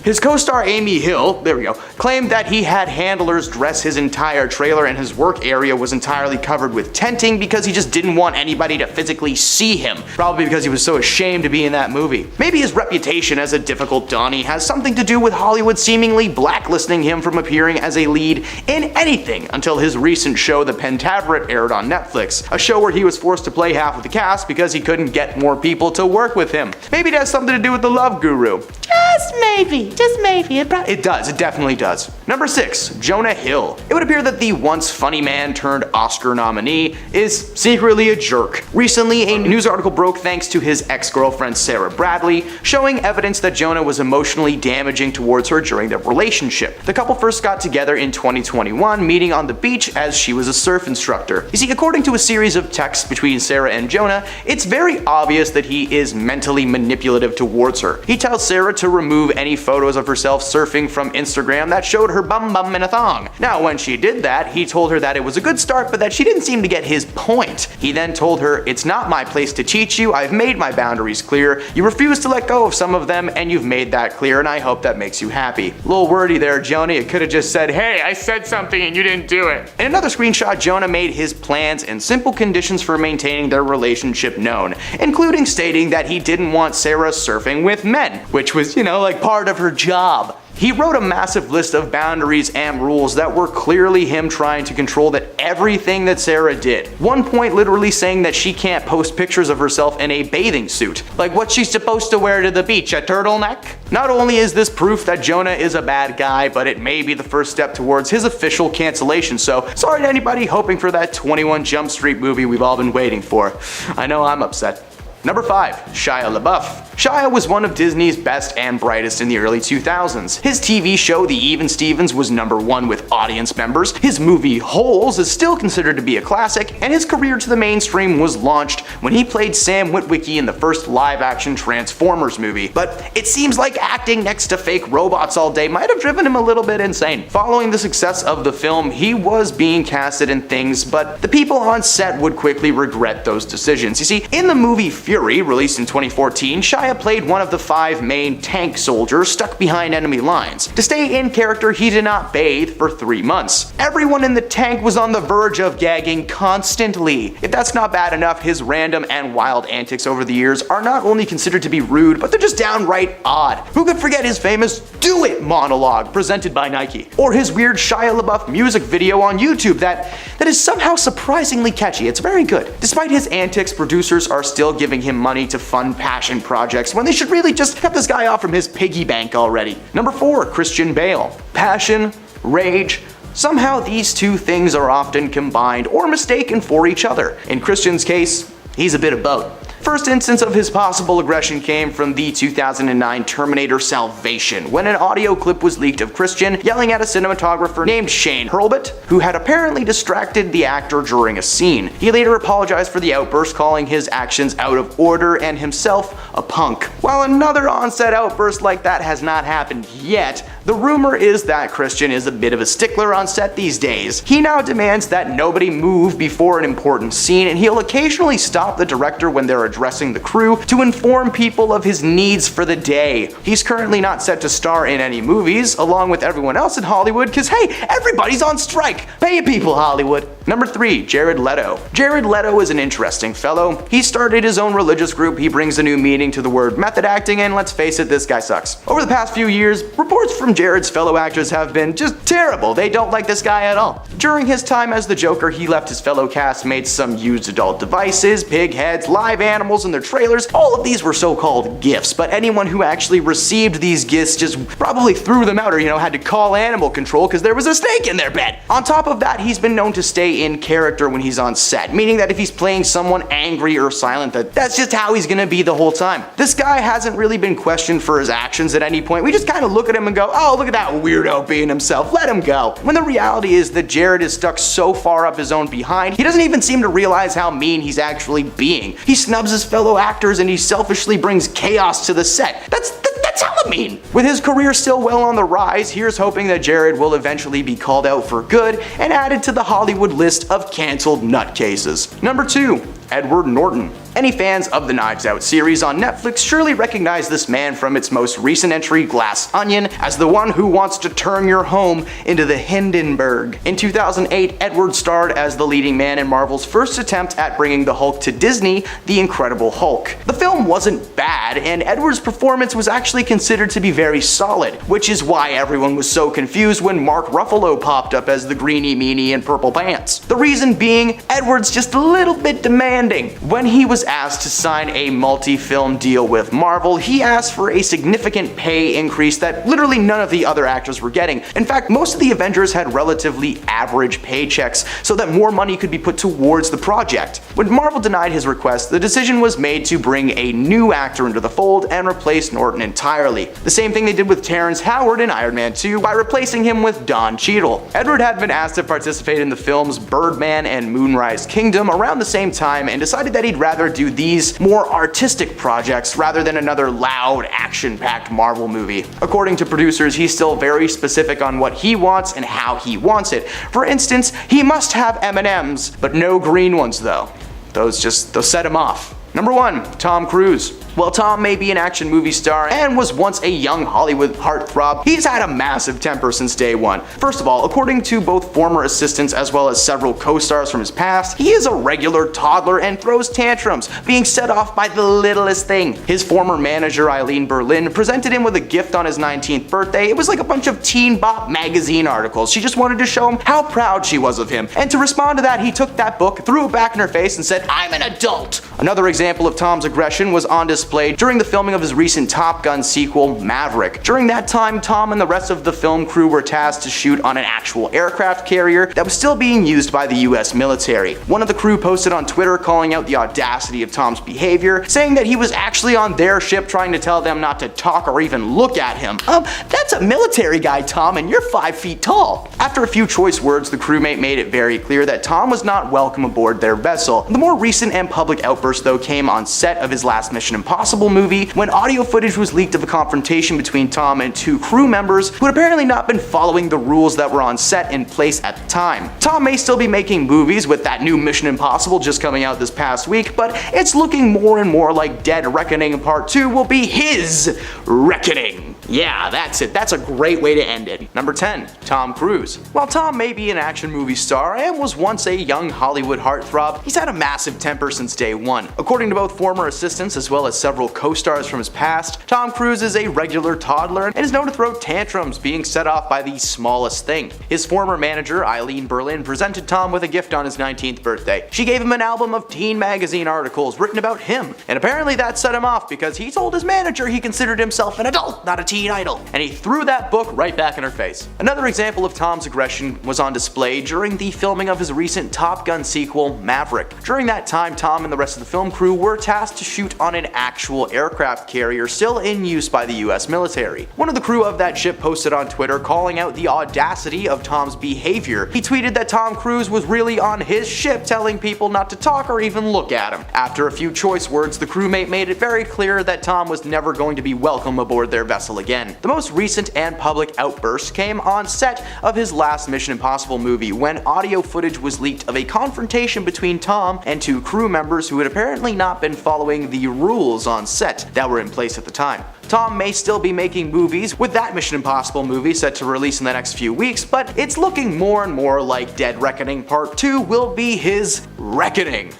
His co-star Amy Hill, there we go, claimed that he had handlers dress his entire trailer and his work area was entirely covered with tenting because he just didn't want anybody to physically see him. Probably because he was so ashamed to be in that movie. Maybe his reputation as a difficult Donnie has something to do with Hollywood seemingly blacklisting him from appearing as a lead in anything until his recent show The Pentaveret aired on Netflix, a show where he was forced to play half of the cast because he couldn't get more people to work with him. Maybe it has something to do with The Love Guru. Just maybe. It does, it definitely does. Number 6, Jonah Hill. It would appear that the once funny man turned Oscar nominee is secretly a jerk. Recently, a news article broke thanks to his ex-girlfriend Sarah Bradley, showing evidence that Jonah was emotionally damaging towards her during their relationship. The couple first got together in 2021, meeting on the beach as she was a surf instructor. You see, according to a series of texts between Sarah and Jonah, it's very obvious that he is mentally manipulative towards her. He tells Sarah to remove any photos photos of herself surfing from Instagram that showed her bum in a thong. Now, when she did that, he told her that it was a good start, but that she didn't seem to get his point. He then told her, "It's not my place to teach you. I've made my boundaries clear. You refuse to let go of some of them, and you've made that clear, and I hope that makes you happy." A little wordy there, Joni. It could have just said, "Hey, I said something and you didn't do it." In another screenshot, Jonah made his plans and simple conditions for maintaining their relationship known, including stating that he didn't want Sarah surfing with men, which was, like part of her job. He wrote a massive list of boundaries and rules that were clearly him trying to control everything that Sarah did. One point literally saying that she can't post pictures of herself in a bathing suit. Like what's she supposed to wear to the beach, a turtleneck? Not only is this proof that Jonah is a bad guy, but it may be the first step towards his official cancellation, so sorry to anybody hoping for that 21 Jump Street movie we've all been waiting for. I know I'm upset. Number 5. Shia LaBeouf. Shia was one of Disney's best and brightest in the early 2000s. His TV show The Even Stevens was #1 with audience members, his movie Holes is still considered to be a classic, and his career to the mainstream was launched when he played Sam Witwicky in the first live-action Transformers movie. But it seems like acting next to fake robots all day might have driven him a little bit insane. Following the success of the film, he was being casted in things, but the people on set would quickly regret those decisions. You see, in the movie Fury, released in 2014, Shia played one of the 5 main tank soldiers stuck behind enemy lines. To stay in character, he did not bathe for 3 months. Everyone in the tank was on the verge of gagging constantly. If that's not bad enough, his random and wild antics over the years are not only considered to be rude, but they're just downright odd. Who could forget his famous "Do It" monologue presented by Nike? Or his weird Shia LaBeouf music video on YouTube that is somehow surprisingly catchy. It's very good. Despite his antics, producers are still giving him money to fund passion projects when they should really just cut this guy off from his piggy bank already. Number 4, Christian Bale. Passion, rage, somehow these two things are often combined or mistaken for each other. In Christian's case, he's a bit of both. First instance of his possible aggression came from the 2009 Terminator Salvation, when an audio clip was leaked of Christian yelling at a cinematographer named Shane Hurlbut, who had apparently distracted the actor during a scene. He later apologized for the outburst, calling his actions out of order and himself a punk. While another on-set outburst like that has not happened yet, the rumor is that Christian is a bit of a stickler on set these days. He now demands that nobody move before an important scene, and he'll occasionally stop the director when they're addressing the crew to inform people of his needs for the day. He's currently not set to star in any movies, along with everyone else in Hollywood, because hey, everybody's on strike! Pay your people, Hollywood! Number 3, Jared Leto. Jared Leto is an interesting fellow. He started his own religious group, he brings a new meaning to the word method acting, and let's face it, this guy sucks. Over the past few years, reports from Jared's fellow actors have been just terrible. They don't like this guy at all. During his time as the Joker, he left his fellow castmates some used adult devices, pig heads, live animals in their trailers. All of these were so-called gifts, but anyone who actually received these gifts just probably threw them out or, had to call animal control because there was a snake in their bed. On top of that, he's been known to stay in character when he's on set, meaning that if he's playing someone angry or silent, that's just how he's gonna be the whole time. This guy hasn't really been questioned for his actions at any point. We just kind of look at him and go, oh, look at that weirdo being himself, let him go. When the reality is that Jared is stuck so far up his own behind, he doesn't even seem to realize how mean he's actually being. He snubs his fellow actors and he selfishly brings chaos to the set. That's hella mean. With his career still well on the rise, here's hoping that Jared will eventually be called out for good and added to the Hollywood list of canceled nutcases. Number 2, Edward Norton. Any fans of the Knives Out series on Netflix surely recognize this man from its most recent entry, Glass Onion, as the one who wants to turn your home into the Hindenburg. In 2008, Edward starred as the leading man in Marvel's first attempt at bringing the Hulk to Disney, The Incredible Hulk. The film wasn't bad, and Edward's performance was actually considered to be very solid, which is why everyone was so confused when Mark Ruffalo popped up as the greenie meanie in purple pants. The reason being, Edward's just a little bit demanding. When he was asked to sign a multi-film deal with Marvel, he asked for a significant pay increase that literally none of the other actors were getting. In fact, most of the Avengers had relatively average paychecks so that more money could be put towards the project. When Marvel denied his request, the decision was made to bring a new actor into the fold and replaced Norton entirely. The same thing they did with Terrence Howard in Iron Man 2 by replacing him with Don Cheadle. Edward had been asked to participate in the films Birdman and Moonrise Kingdom around the same time and decided that he'd rather do these more artistic projects rather than another loud, action-packed Marvel movie. According to producers, he's still very specific on what he wants and how he wants it. For instance, he must have M&Ms, but no green ones though. Those set him off. Number 1. Tom Cruise. While Tom may be an action movie star and was once a young Hollywood heartthrob, he's had a massive temper since day one. First of all, according to both former assistants as well as several co-stars from his past, he is a regular toddler and throws tantrums, being set off by the littlest thing. His former manager, Eileen Berlin, presented him with a gift on his 19th birthday. It was like a bunch of Teen Bop magazine articles. She just wanted to show him how proud she was of him. And to respond to that, he took that book, threw it back in her face, and said, "I'm an adult." Another example of Tom's aggression was on display during the filming of his recent Top Gun sequel, Maverick. During that time, Tom and the rest of the film crew were tasked to shoot on an actual aircraft carrier that was still being used by the US military. One of the crew posted on Twitter calling out the audacity of Tom's behavior, saying that he was actually on their ship trying to tell them not to talk or even look at him. That's a military guy, Tom, and you're 5 feet tall. After a few choice words, the crewmate made it very clear that Tom was not welcome aboard their vessel. The more recent and public outburst, though, came on set of his last Mission Impossible movie when audio footage was leaked of a confrontation between Tom and 2 crew members who had apparently not been following the rules that were on set in place at the time. Tom may still be making movies with that new Mission Impossible just coming out this past week, but it's looking more and more like Dead Reckoning Part 2 will be his reckoning. Yeah, that's it. That's a great way to end it. Number 10. Tom Cruise. While Tom may be an action movie star and was once a young Hollywood heartthrob, he's had a massive temper since day one. According to both former assistants as well as several co-stars from his past, Tom Cruise is a regular toddler and is known to throw tantrums, being set off by the smallest thing. His former manager, Eileen Berlin, presented Tom with a gift on his 19th birthday. She gave him an album of teen magazine articles written about him, and apparently that set him off because he told his manager he considered himself an adult, not a teen idol, and he threw that book right back in her face. Another example of Tom's aggression was on display during the filming of his recent Top Gun sequel, Maverick. During that time, Tom and the rest of the film crew were tasked to shoot on an actual aircraft carrier still in use by the US military. One of the crew of that ship posted on Twitter calling out the audacity of Tom's behavior. He tweeted that Tom Cruise was really on his ship telling people not to talk or even look at him. After a few choice words, the crewmate made it very clear that Tom was never going to be welcome aboard their vessel again. The most recent and public outburst came on set of his last Mission Impossible movie when audio footage was leaked of a confrontation between Tom and 2 crew members who had apparently not been following the rules on set that were in place at the time. Tom may still be making movies, with that Mission Impossible movie set to release in the next few weeks, but it's looking more and more like Dead Reckoning Part 2 will be his reckoning.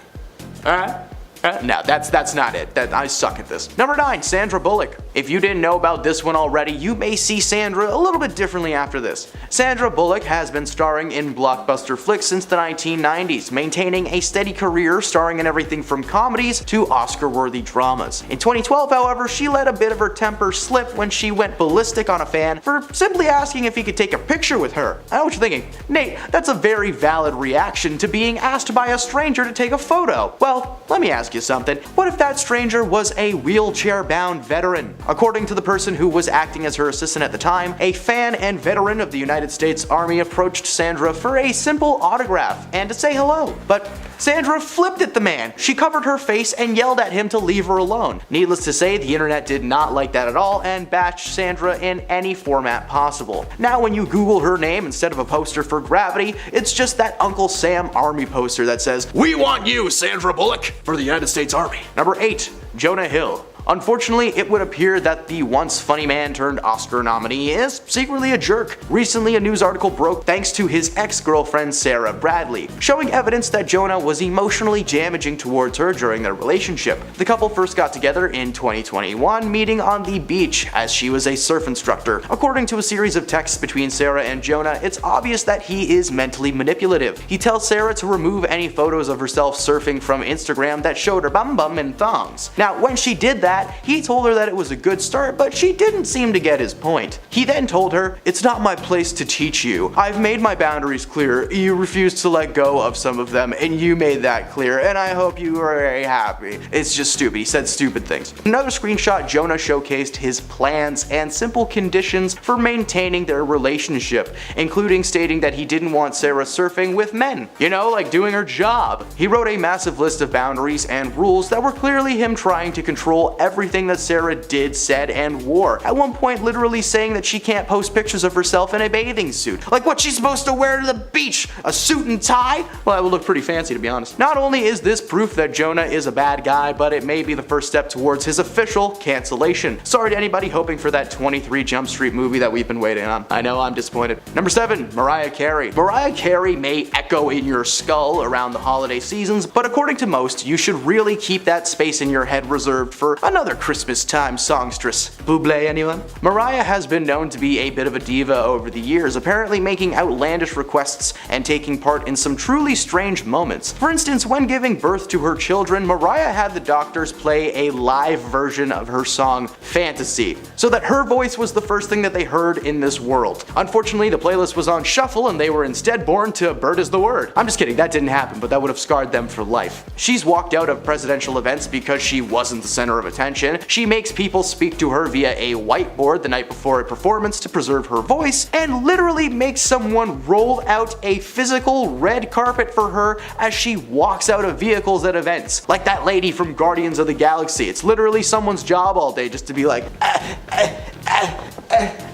No, that's not it. I suck at this. Number 9. Sandra Bullock. If you didn't know about this one already, you may see Sandra a little bit differently after this. Sandra Bullock has been starring in blockbuster flicks since the 1990s, maintaining a steady career starring in everything from comedies to Oscar-worthy dramas. In 2012, however, she let a bit of her temper slip when she went ballistic on a fan for simply asking if he could take a picture with her. I know what you're thinking. Nate, that's a very valid reaction to being asked by a stranger to take a photo. Well, let me ask you something. What if that stranger was a wheelchair-bound veteran? According to the person who was acting as her assistant at the time, a fan and veteran of the United States Army approached Sandra for a simple autograph and to say hello. But Sandra flipped at the man. She covered her face and yelled at him to leave her alone. Needless to say, the internet did not like that at all and bashed Sandra in any format possible. Now when you Google her name instead of a poster for Gravity, it's just that Uncle Sam Army poster that says, "We want you, Sandra Bullock, for the United States Army." Number 8. Jonah Hill. Unfortunately, it would appear that the once funny man turned Oscar nominee is secretly a jerk. Recently, a news article broke thanks to his ex-girlfriend Sarah Bradley, showing evidence that Jonah was emotionally damaging towards her during their relationship. The couple first got together in 2021, meeting on the beach as she was a surf instructor. According to a series of texts between Sarah and Jonah, it's obvious that he is mentally manipulative. He tells Sarah to remove any photos of herself surfing from Instagram that showed her bum bum and thongs. Now, when she did that, that, he told her that it was a good start, but she didn't seem to get his point. He then told her, "It's not my place to teach you. I've made my boundaries clear. You refused to let go of some of them, and you made that clear, and I hope you are very happy." It's just stupid. He said stupid things. Another screenshot, Jonah showcased his plans and simple conditions for maintaining their relationship, including stating that he didn't want Sarah surfing with men. You know, like doing her job. He wrote a massive list of boundaries and rules that were clearly him trying to control everything that Sarah did, said, and wore. At one point literally saying that she can't post pictures of herself in a bathing suit. Like what she's supposed to wear to the beach? A suit and tie? Well, that would look pretty fancy, to be honest. Not only is this proof that Jonah is a bad guy, but it may be the first step towards his official cancellation. Sorry to anybody hoping for that 23 Jump Street movie that we've been waiting on. I know, I'm disappointed. Number 7, Mariah Carey. Mariah Carey may echo in your skull around the holiday seasons, but according to most, you should really keep that space in your head reserved for another Christmas time songstress. Bublé, anyone? Mariah has been known to be a bit of a diva over the years, apparently making outlandish requests and taking part in some truly strange moments. For instance, when giving birth to her children, Mariah had the doctors play a live version of her song Fantasy, so that her voice was the first thing that they heard in this world. Unfortunately, the playlist was on shuffle and they were instead born to Bird is the Word. I'm just kidding, that didn't happen, but that would have scarred them for life. She's walked out of presidential events because she wasn't the center of attention. She makes people speak to her via a whiteboard the night before a performance to preserve her voice, and literally makes someone roll out a physical red carpet for her as she walks out of vehicles at events. Like that lady from Guardians of the Galaxy. It's literally someone's job all day just to be like,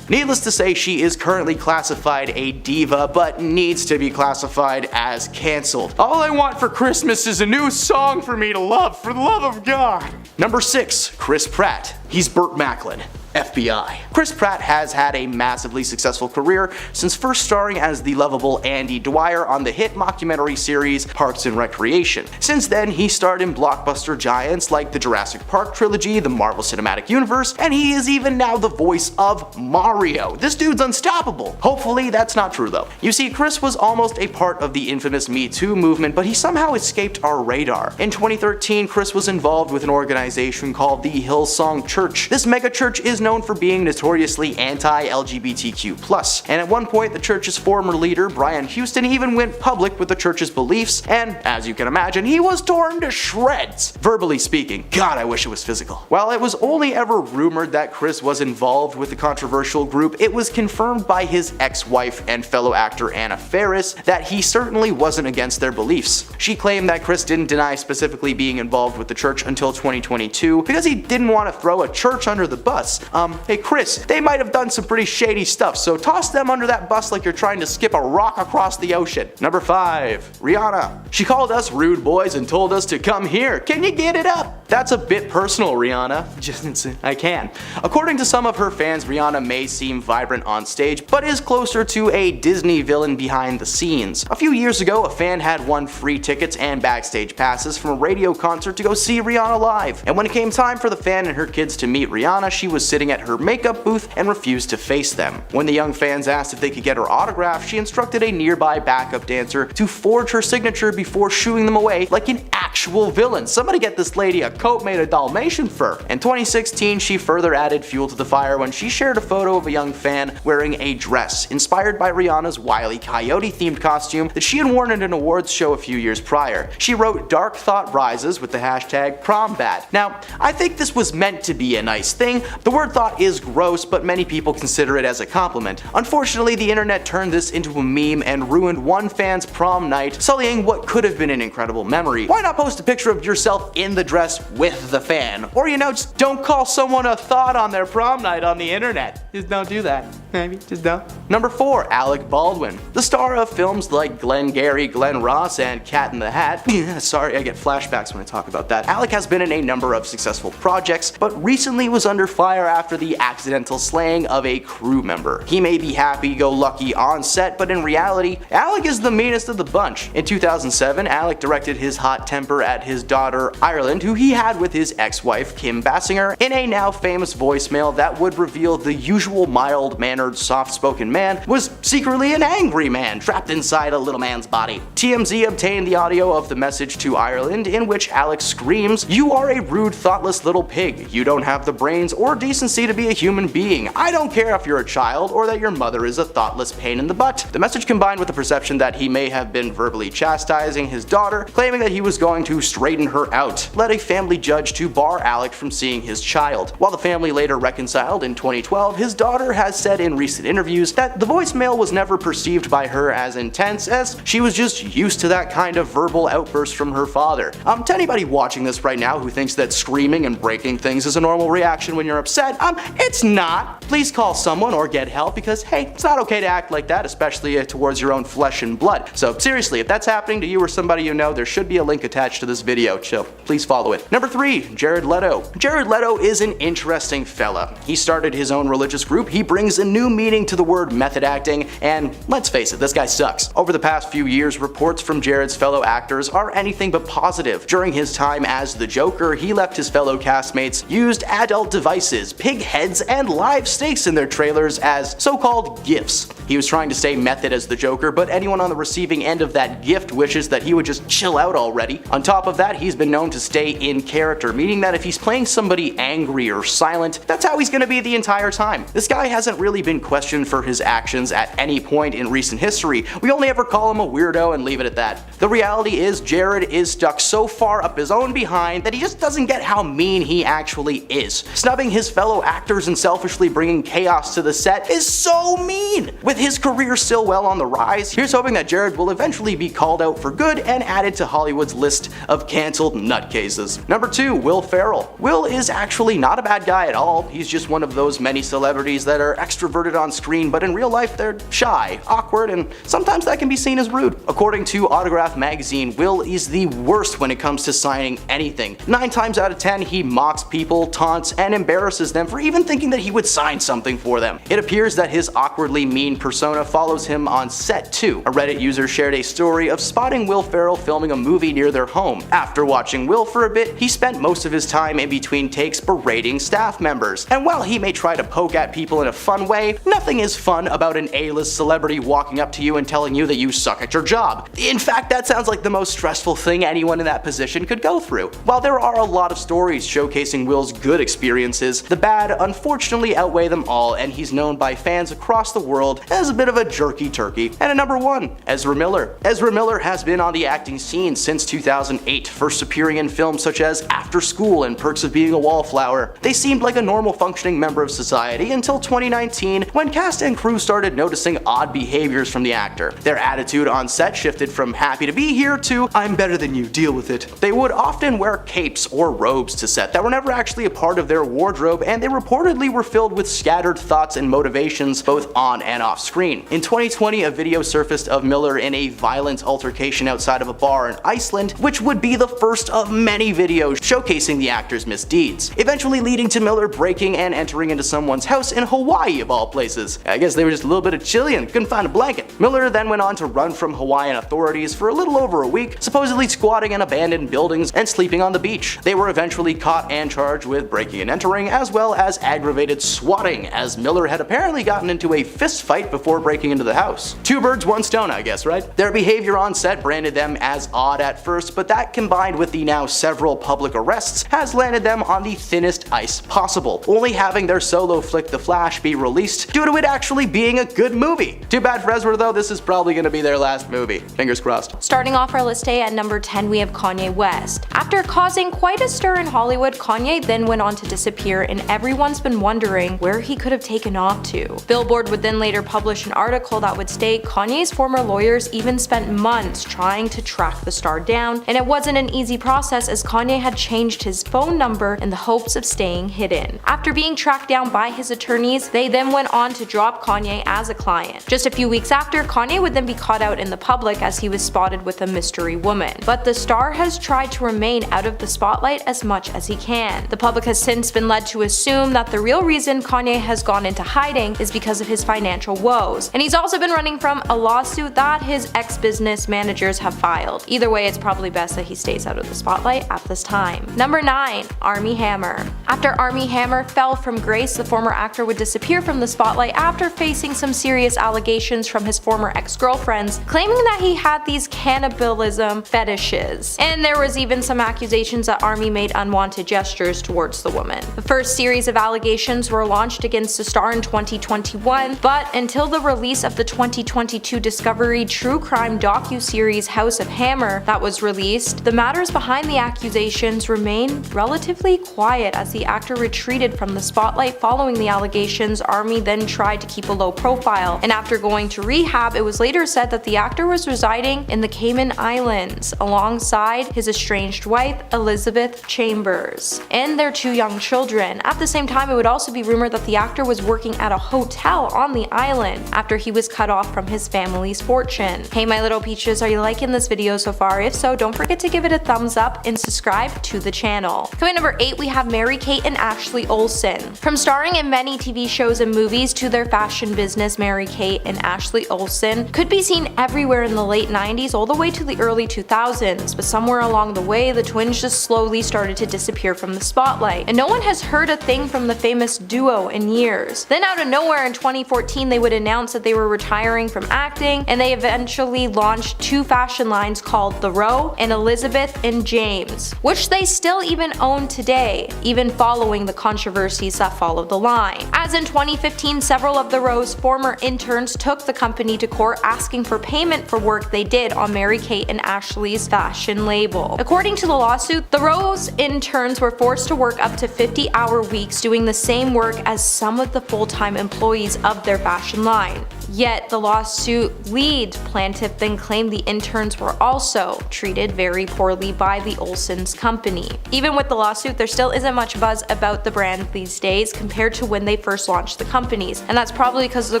Needless to say, she is currently classified a diva, but needs to be classified as cancelled. All I want for Christmas is a new song for me to love, for the love of God. Number 6, Chris Pratt. He's Burt Macklin. FBI. Chris Pratt has had a massively successful career since first starring as the lovable Andy Dwyer on the hit mockumentary series Parks and Recreation. Since then, he starred in blockbuster giants like the Jurassic Park trilogy, the Marvel Cinematic Universe, and he is even now the voice of Mario. This dude's unstoppable. Hopefully that's not true though. You see, Chris was almost a part of the infamous Me Too movement, but he somehow escaped our radar. In 2013, Chris was involved with an organization called the Hillsong Church. This mega church is known for being notoriously anti-LGBTQ+, and at one point the church's former leader, Brian Houston, even went public with the church's beliefs, and as you can imagine, he was torn to shreds. Verbally speaking. God, I wish it was physical. While it was only ever rumored that Chris was involved with the controversial group, it was confirmed by his ex-wife and fellow actor Anna Faris that he certainly wasn't against their beliefs. She claimed that Chris didn't deny specifically being involved with the church until 2022 because he didn't want to throw a church under the bus. Hey Chris, they might have done some pretty shady stuff, so toss them under that bus like you're trying to skip a rock across the ocean. Number 5, Rihanna. She called us rude boys and told us to come here. Can you get it up? That's a bit personal, Rihanna. Just, I can. According to some of her fans, Rihanna may seem vibrant on stage, but is closer to a Disney villain behind the scenes. A few years ago, a fan had won free tickets and backstage passes from a radio concert to go see Rihanna live. And when it came time for the fan and her kids to meet Rihanna, she was sitting at her makeup booth and refused to face them. When the young fans asked if they could get her autograph, she instructed a nearby backup dancer to forge her signature before shooing them away like an actual villain. Somebody get this lady a coat made of Dalmatian fur. In 2016, she further added fuel to the fire when she shared a photo of a young fan wearing a dress inspired by Rihanna's Wile E. Coyote themed costume that she had worn at an awards show a few years prior. She wrote "Dark Thought Rises" with the hashtag #PromBad. Now, I think this was meant to be a nice thing. The word thought is gross, but many people consider it as a compliment. Unfortunately, the internet turned this into a meme and ruined one fan's prom night, sullying what could have been an incredible memory. Why not post a picture of yourself in the dress with the fan? Or just don't call someone a thought on their prom night on the internet. Just don't do that. Maybe, just don't. Number 4, Alec Baldwin. The star of films like Glengarry Glen Ross and Cat in the Hat. Sorry, I get flashbacks when I talk about that. Alec has been in a number of successful projects, but recently was under fire after the accidental slaying of a crew member. He may be happy-go-lucky on set, but in reality, Alec is the meanest of the bunch. In 2007, Alec directed his hot temper at his daughter, Ireland, who he had with his ex-wife, Kim Basinger, in a now famous voicemail that would reveal the usual mild-mannered mild-mannered, soft-spoken man was secretly an angry man trapped inside a little man's body. TMZ obtained the audio of the message to Ireland in which Alex screams, "You are a rude, thoughtless little pig. You don't have the brains or decency to be a human being. I don't care if you're a child or that your mother is a thoughtless pain in the butt." The message combined with the perception that he may have been verbally chastising his daughter, claiming that he was going to straighten her out, led a family judge to bar Alex from seeing his child. While the family later reconciled in 2012, his daughter has said in recent interviews that the voicemail was never perceived by her as intense, as she was just used to that kind of verbal outburst from her father. To anybody watching this right now who thinks that screaming and breaking things is a normal reaction when you're upset, it's not. Please call someone or get help, because hey, it's not okay to act like that, especially towards your own flesh and blood. So seriously, if that's happening to you or somebody you know, there should be a link attached to this video, so please follow it. Number 3, Jared Leto. Jared Leto is an interesting fella. He started his own religious group, he brings a new meaning to the word method acting, and let's face it, this guy sucks. Over the past few years, reports from Jared's fellow actors are anything but positive. During his time as the Joker, he left his fellow castmates used adult devices, pig heads, and live steaks in their trailers as so-called gifts. He was trying to stay method as the Joker, but anyone on the receiving end of that gift wishes that he would just chill out already. On top of that, he's been known to stay in character, meaning that if he's playing somebody angry or silent, that's how he's gonna be the entire time. This guy hasn't really been questioned for his actions at any point in recent history. We only ever call him a weirdo and leave it at that. The reality is Jared is stuck so far up his own behind that he just doesn't get how mean he actually is. Snubbing his fellow actors and selfishly bringing chaos to the set is so mean! With his career still well on the rise, here's hoping that Jared will eventually be called out for good and added to Hollywood's list of cancelled nutcases. Number 2, Will Ferrell. Will is actually not a bad guy at all. He's just one of those many celebrities that are extroverted on screen, but in real life they're shy, awkward, and sometimes that can be seen as rude. According to Autograph magazine, Will is the worst when it comes to signing anything. 9 times out of 10, he mocks people, taunts, and embarrasses them for even thinking that he would sign something for them. It appears that his awkwardly mean persona follows him on set too. A Reddit user shared a story of spotting Will Ferrell filming a movie near their home. After watching Will for a bit, he spent most of his time in between takes berating staff members. And while he may try to poke at people in a fun way, nothing is fun about an A-list celebrity walking up to you and telling you that you suck at your job. In fact, that sounds like the most stressful thing anyone in that position could go through. While there are a lot of stories showcasing Will's good experiences, the bad unfortunately outweigh them all, and he's known by fans across the world as a bit of a jerky turkey. And at number 1, Ezra Miller. Ezra Miller has been on the acting scene since 2008, first appearing in films such as After School and Perks of Being a Wallflower. They seemed like a normal functioning member of society until 2019, when cast and crew started noticing odd behaviors from the actor. Their attitude on set shifted from happy to be here to I'm better than you, deal with it. They would often wear capes or robes to set that were never actually a part of their wardrobe, and they reportedly were filled with scattered thoughts and motivations both on and off screen. In 2020, a video surfaced of Miller in a violent altercation outside of a bar in Iceland, which would be the first of many videos showcasing the actor's misdeeds, eventually leading to Miller breaking and entering into someone's house in Hawaii of all places. I guess they were just a little bit of chilly and couldn't find a blanket. Miller then went on to run from Hawaiian authorities for a little over a week, supposedly squatting in abandoned buildings and sleeping on the beach. They were eventually caught and charged with breaking and entering, as well as aggravated swatting, as Miller had apparently gotten into a fist fight before breaking into the house. 2 birds, 1 stone, I guess, right? Their behavior on set branded them as odd at first, but that combined with the now several public arrests has landed them on the thinnest ice possible, only having their solo flick The Flash be released due to it actually being a good movie. Too bad for Ezra though, this is probably gonna be their last movie. Fingers crossed. Starting off our list today at number 10, we have Kanye West. After causing quite a stir in Hollywood, Kanye then went on to disappear, and everyone's been wondering where he could have taken off to. Billboard would then later publish an article that would state Kanye's former lawyers even spent months trying to track the star down, and it wasn't an easy process as Kanye had changed his phone number in the hopes of staying hidden. After being tracked down by his attorneys, they then went on to drop Kanye as a client. Just a few weeks after, Kanye would then be caught out in the public as he was spotted with a mystery woman. But the star has tried to remain out of the spotlight as much as he can. The public has since been led to assume that the real reason Kanye has gone into hiding is because of his financial woes. And he's also been running from a lawsuit that his ex-business managers have filed. Either way, it's probably best that he stays out of the spotlight at this time. Number 9. Armie Hammer. After Armie Hammer fell from grace, the former actor would disappear from the spotlight after facing some serious allegations from his former ex-girlfriends, claiming that he had these cannibalism fetishes. And there was even some accusations that Armie made unwanted gestures towards the woman. The first series of allegations were launched against the star in 2021, but until the release of the 2022 Discovery true crime docu-series House of Hammer that was released, the matters behind the accusations remained relatively quiet as the actor retreated from the spotlight following the allegations. Armie then tried to keep a low profile, and after going to rehab, it was later said that the actor was residing in the Cayman Islands alongside his estranged wife, Elizabeth Chambers, and their 2 young children. At the same time, it would also be rumored that the actor was working at a hotel on the island after he was cut off from his family's fortune. Hey my little peaches, are you liking this video so far? If so, don't forget to give it a thumbs up and subscribe to the channel. Coming number 8, we have Mary-Kate and Ashley Olsen. From starring in many TV shows and movies to their fashion business, Mary-Kate and Ashley Olsen could be seen everywhere in the late 90s all the way to the early 2000s, but somewhere along the way, the twins just slowly started to disappear from the spotlight, and no one has heard a thing from the famous duo in years. Then out of nowhere in 2014, they would announce that they were retiring from acting, and they eventually launched 2 fashion lines called The Row and Elizabeth and James, which they still even own today, even following the controversies that followed the line. As in 2015, several of The Row's former interns took the company to court asking for payment for work they did on Mary-Kate and Ashley's fashion label. According to the lawsuit, The Row's interns were forced to work up to 50-hour weeks doing the same work as some of the full-time employees of their fashion line. Yet the lawsuit lead plaintiff then claimed the interns were also treated very poorly by the Olsen's company. Even with the lawsuit, there still isn't much buzz about the brand these days compared to when they first launched the companies, and that's probably because the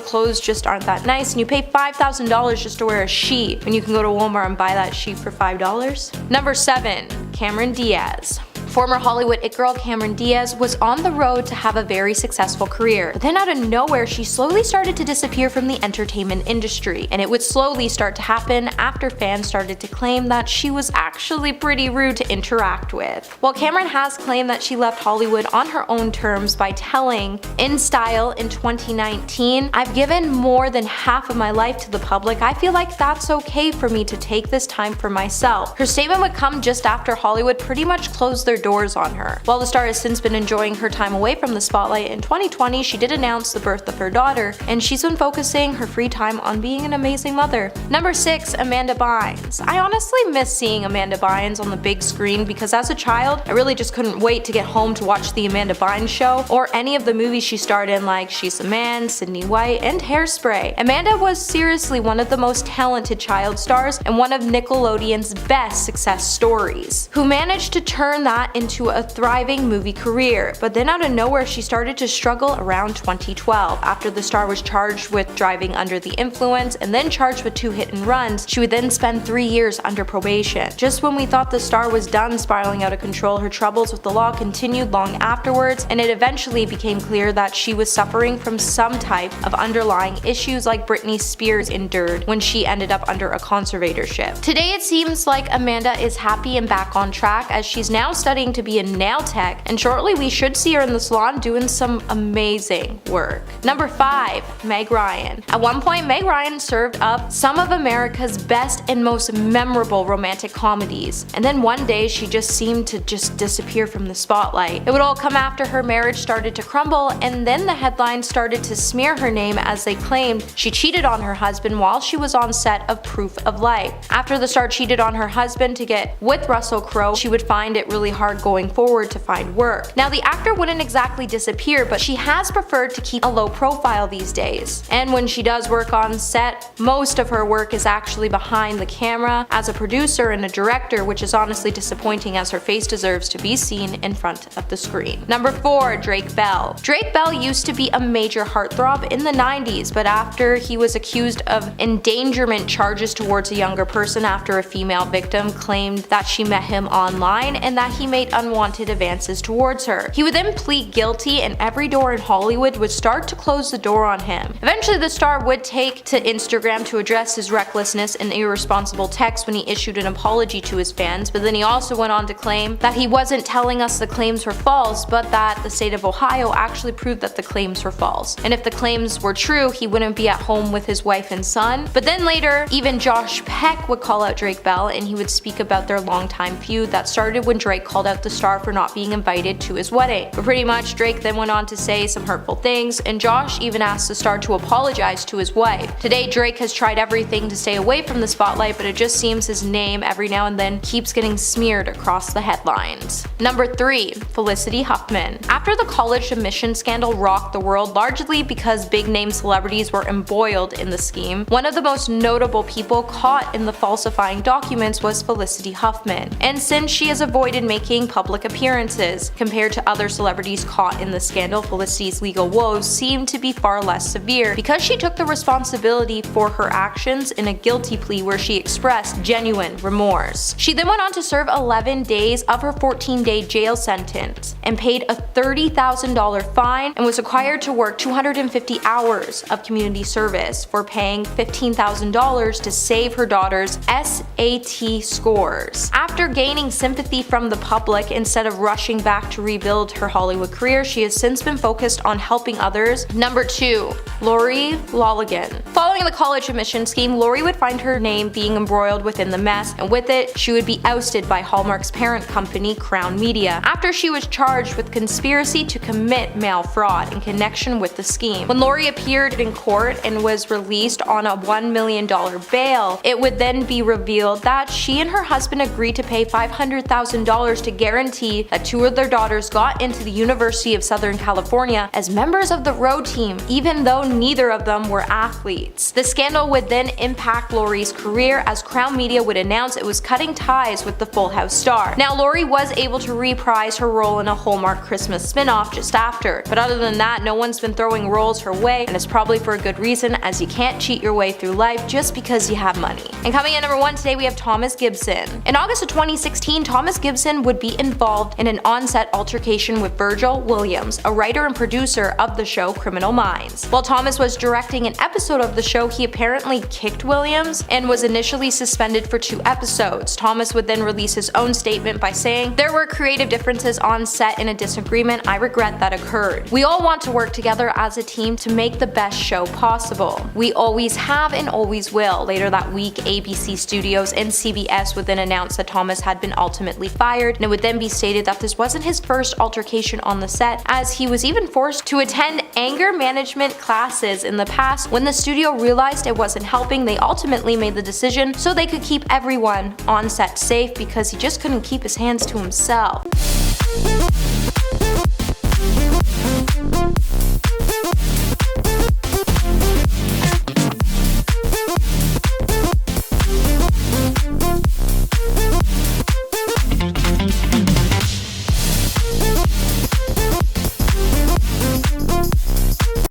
clothes just aren't that nice and you pay $5,000 just to wear a sheet when you can go to Walmart and buy that sheet for $5. Number 7. Cameron Diaz. Former Hollywood it girl Cameron Diaz was on the road to have a very successful career, but then out of nowhere she slowly started to disappear from the entertainment industry, and it would slowly start to happen after fans started to claim that she was actually pretty rude to interact with. While Cameron has claimed that she left Hollywood on her own terms by telling In Style in 2019, "I've given more than half of my life to the public. I feel like that's okay for me to take this time for myself." Her statement would come just after Hollywood pretty much closed their doors on her. While the star has since been enjoying her time away from the spotlight, in 2020 she did announce the birth of her daughter, and she's been focusing her free time on being an amazing mother. Number 6. Amanda Bynes. I honestly miss seeing Amanda Bynes on the big screen because as a child, I really just couldn't wait to get home to watch the Amanda Bynes Show or any of the movies she starred in like She's a Man, Sydney White, and Hairspray. Amanda was seriously one of the most talented child stars and one of Nickelodeon's best success stories, who managed to turn that into a thriving movie career. But then out of nowhere she started to struggle around 2012 after the star was charged with driving under the influence and then charged with 2 hit and runs. She would then spend 3 years under probation. Just when we thought the star was done spiraling out of control, her troubles with the law continued long afterwards, and it eventually became clear that she was suffering from some type of underlying issues like Britney Spears endured when she ended up under a conservatorship. Today it seems like Amanda is happy and back on track as she's now studying to be a nail tech, and shortly we should see her in the salon doing some amazing work. Number 5. Meg Ryan. At one point, Meg Ryan served up some of America's best and most memorable romantic comedies, and then one day she just seemed to just disappear from the spotlight. It would all come after her marriage started to crumble, and then the headlines started to smear her name as they claimed she cheated on her husband while she was on set of Proof of Life. After the star cheated on her husband to get with Russell Crowe, she would find it really hard going forward to find work. Now the actor wouldn't exactly disappear, but she has preferred to keep a low profile these days. And when she does work on set, most of her work is actually behind the camera as a producer and a director, which is honestly disappointing as her face deserves to be seen in front of the screen. Number 4. Drake Bell. Drake Bell used to be a major heartthrob in the 90s, but after he was accused of endangerment charges towards a younger person after a female victim claimed that she met him online and that he made unwanted advances towards her. He would then plead guilty and every door in Hollywood would start to close the door on him. Eventually the star would take to Instagram to address his recklessness and irresponsible text when he issued an apology to his fans, but then he also went on to claim that he wasn't telling us the claims were false, but that the state of Ohio actually proved that the claims were false. And if the claims were true, he wouldn't be at home with his wife and son. But then later, even Josh Peck would call out Drake Bell and he would speak about their longtime feud that started when Drake called out the star for not being invited to his wedding. But pretty much Drake then went on to say some hurtful things, and Josh even asked the star to apologize to his wife. Today Drake has tried everything to stay away from the spotlight, but it just seems his name every now and then keeps getting smeared across the headlines. Number 3. Felicity Huffman. After the college admission scandal rocked the world largely because big name celebrities were embroiled in the scheme, one of the most notable people caught in the falsifying documents was Felicity Huffman. And since she has avoided making public appearances, compared to other celebrities caught in the scandal, Felicity's legal woes seem to be far less severe because she took the responsibility for her actions in a guilty plea where she expressed genuine remorse. She then went on to serve 11 days of her 14-day jail sentence and paid a $30,000 fine and was required to work 250 hours of community service for paying $15,000 to save her daughter's SAT scores. After gaining sympathy from the public instead of rushing back to rebuild her Hollywood career, she has since been focused on helping others. Number 2. Lori Lolligan. Following the college admission scheme, Lori would find her name being embroiled within the mess, and with it, she would be ousted by Hallmark's parent company, Crown Media, after she was charged with conspiracy to commit mail fraud in connection with the scheme. When Lori appeared in court and was released on a $1 million bail, it would then be revealed that she and her husband agreed to pay $500,000 to guarantee that 2 of their daughters got into the University of Southern California as members of the road team, even though neither of them were athletes. The scandal would then impact Lori's career as Crown Media would announce it was cutting ties with the Full House star. Now Lori was able to reprise her role in a Hallmark Christmas spin-off just after, but other than that, no one's been throwing roles her way, and it's probably for a good reason, as you can't cheat your way through life just because you have money. And coming in number 1 today, we have Thomas Gibson. In August of 2016, Thomas Gibson would be involved in an on-set altercation with Virgil Williams, a writer and producer of the show Criminal Minds. While Thomas was directing an episode of the show, he apparently kicked Williams and was initially suspended for 2 episodes. Thomas would then release his own statement by saying, "There were creative differences on set and a disagreement. I regret that occurred. We all want to work together as a team to make the best show possible. We always have and always will." Later that week, ABC Studios and CBS would then announce that Thomas had been ultimately fired, and it would then be stated that this wasn't his first altercation on the set, as he was even forced to attend anger management classes in the past. When the studio realized it wasn't helping, they ultimately made the decision so they could keep everyone on set safe because he just couldn't keep his hands to himself.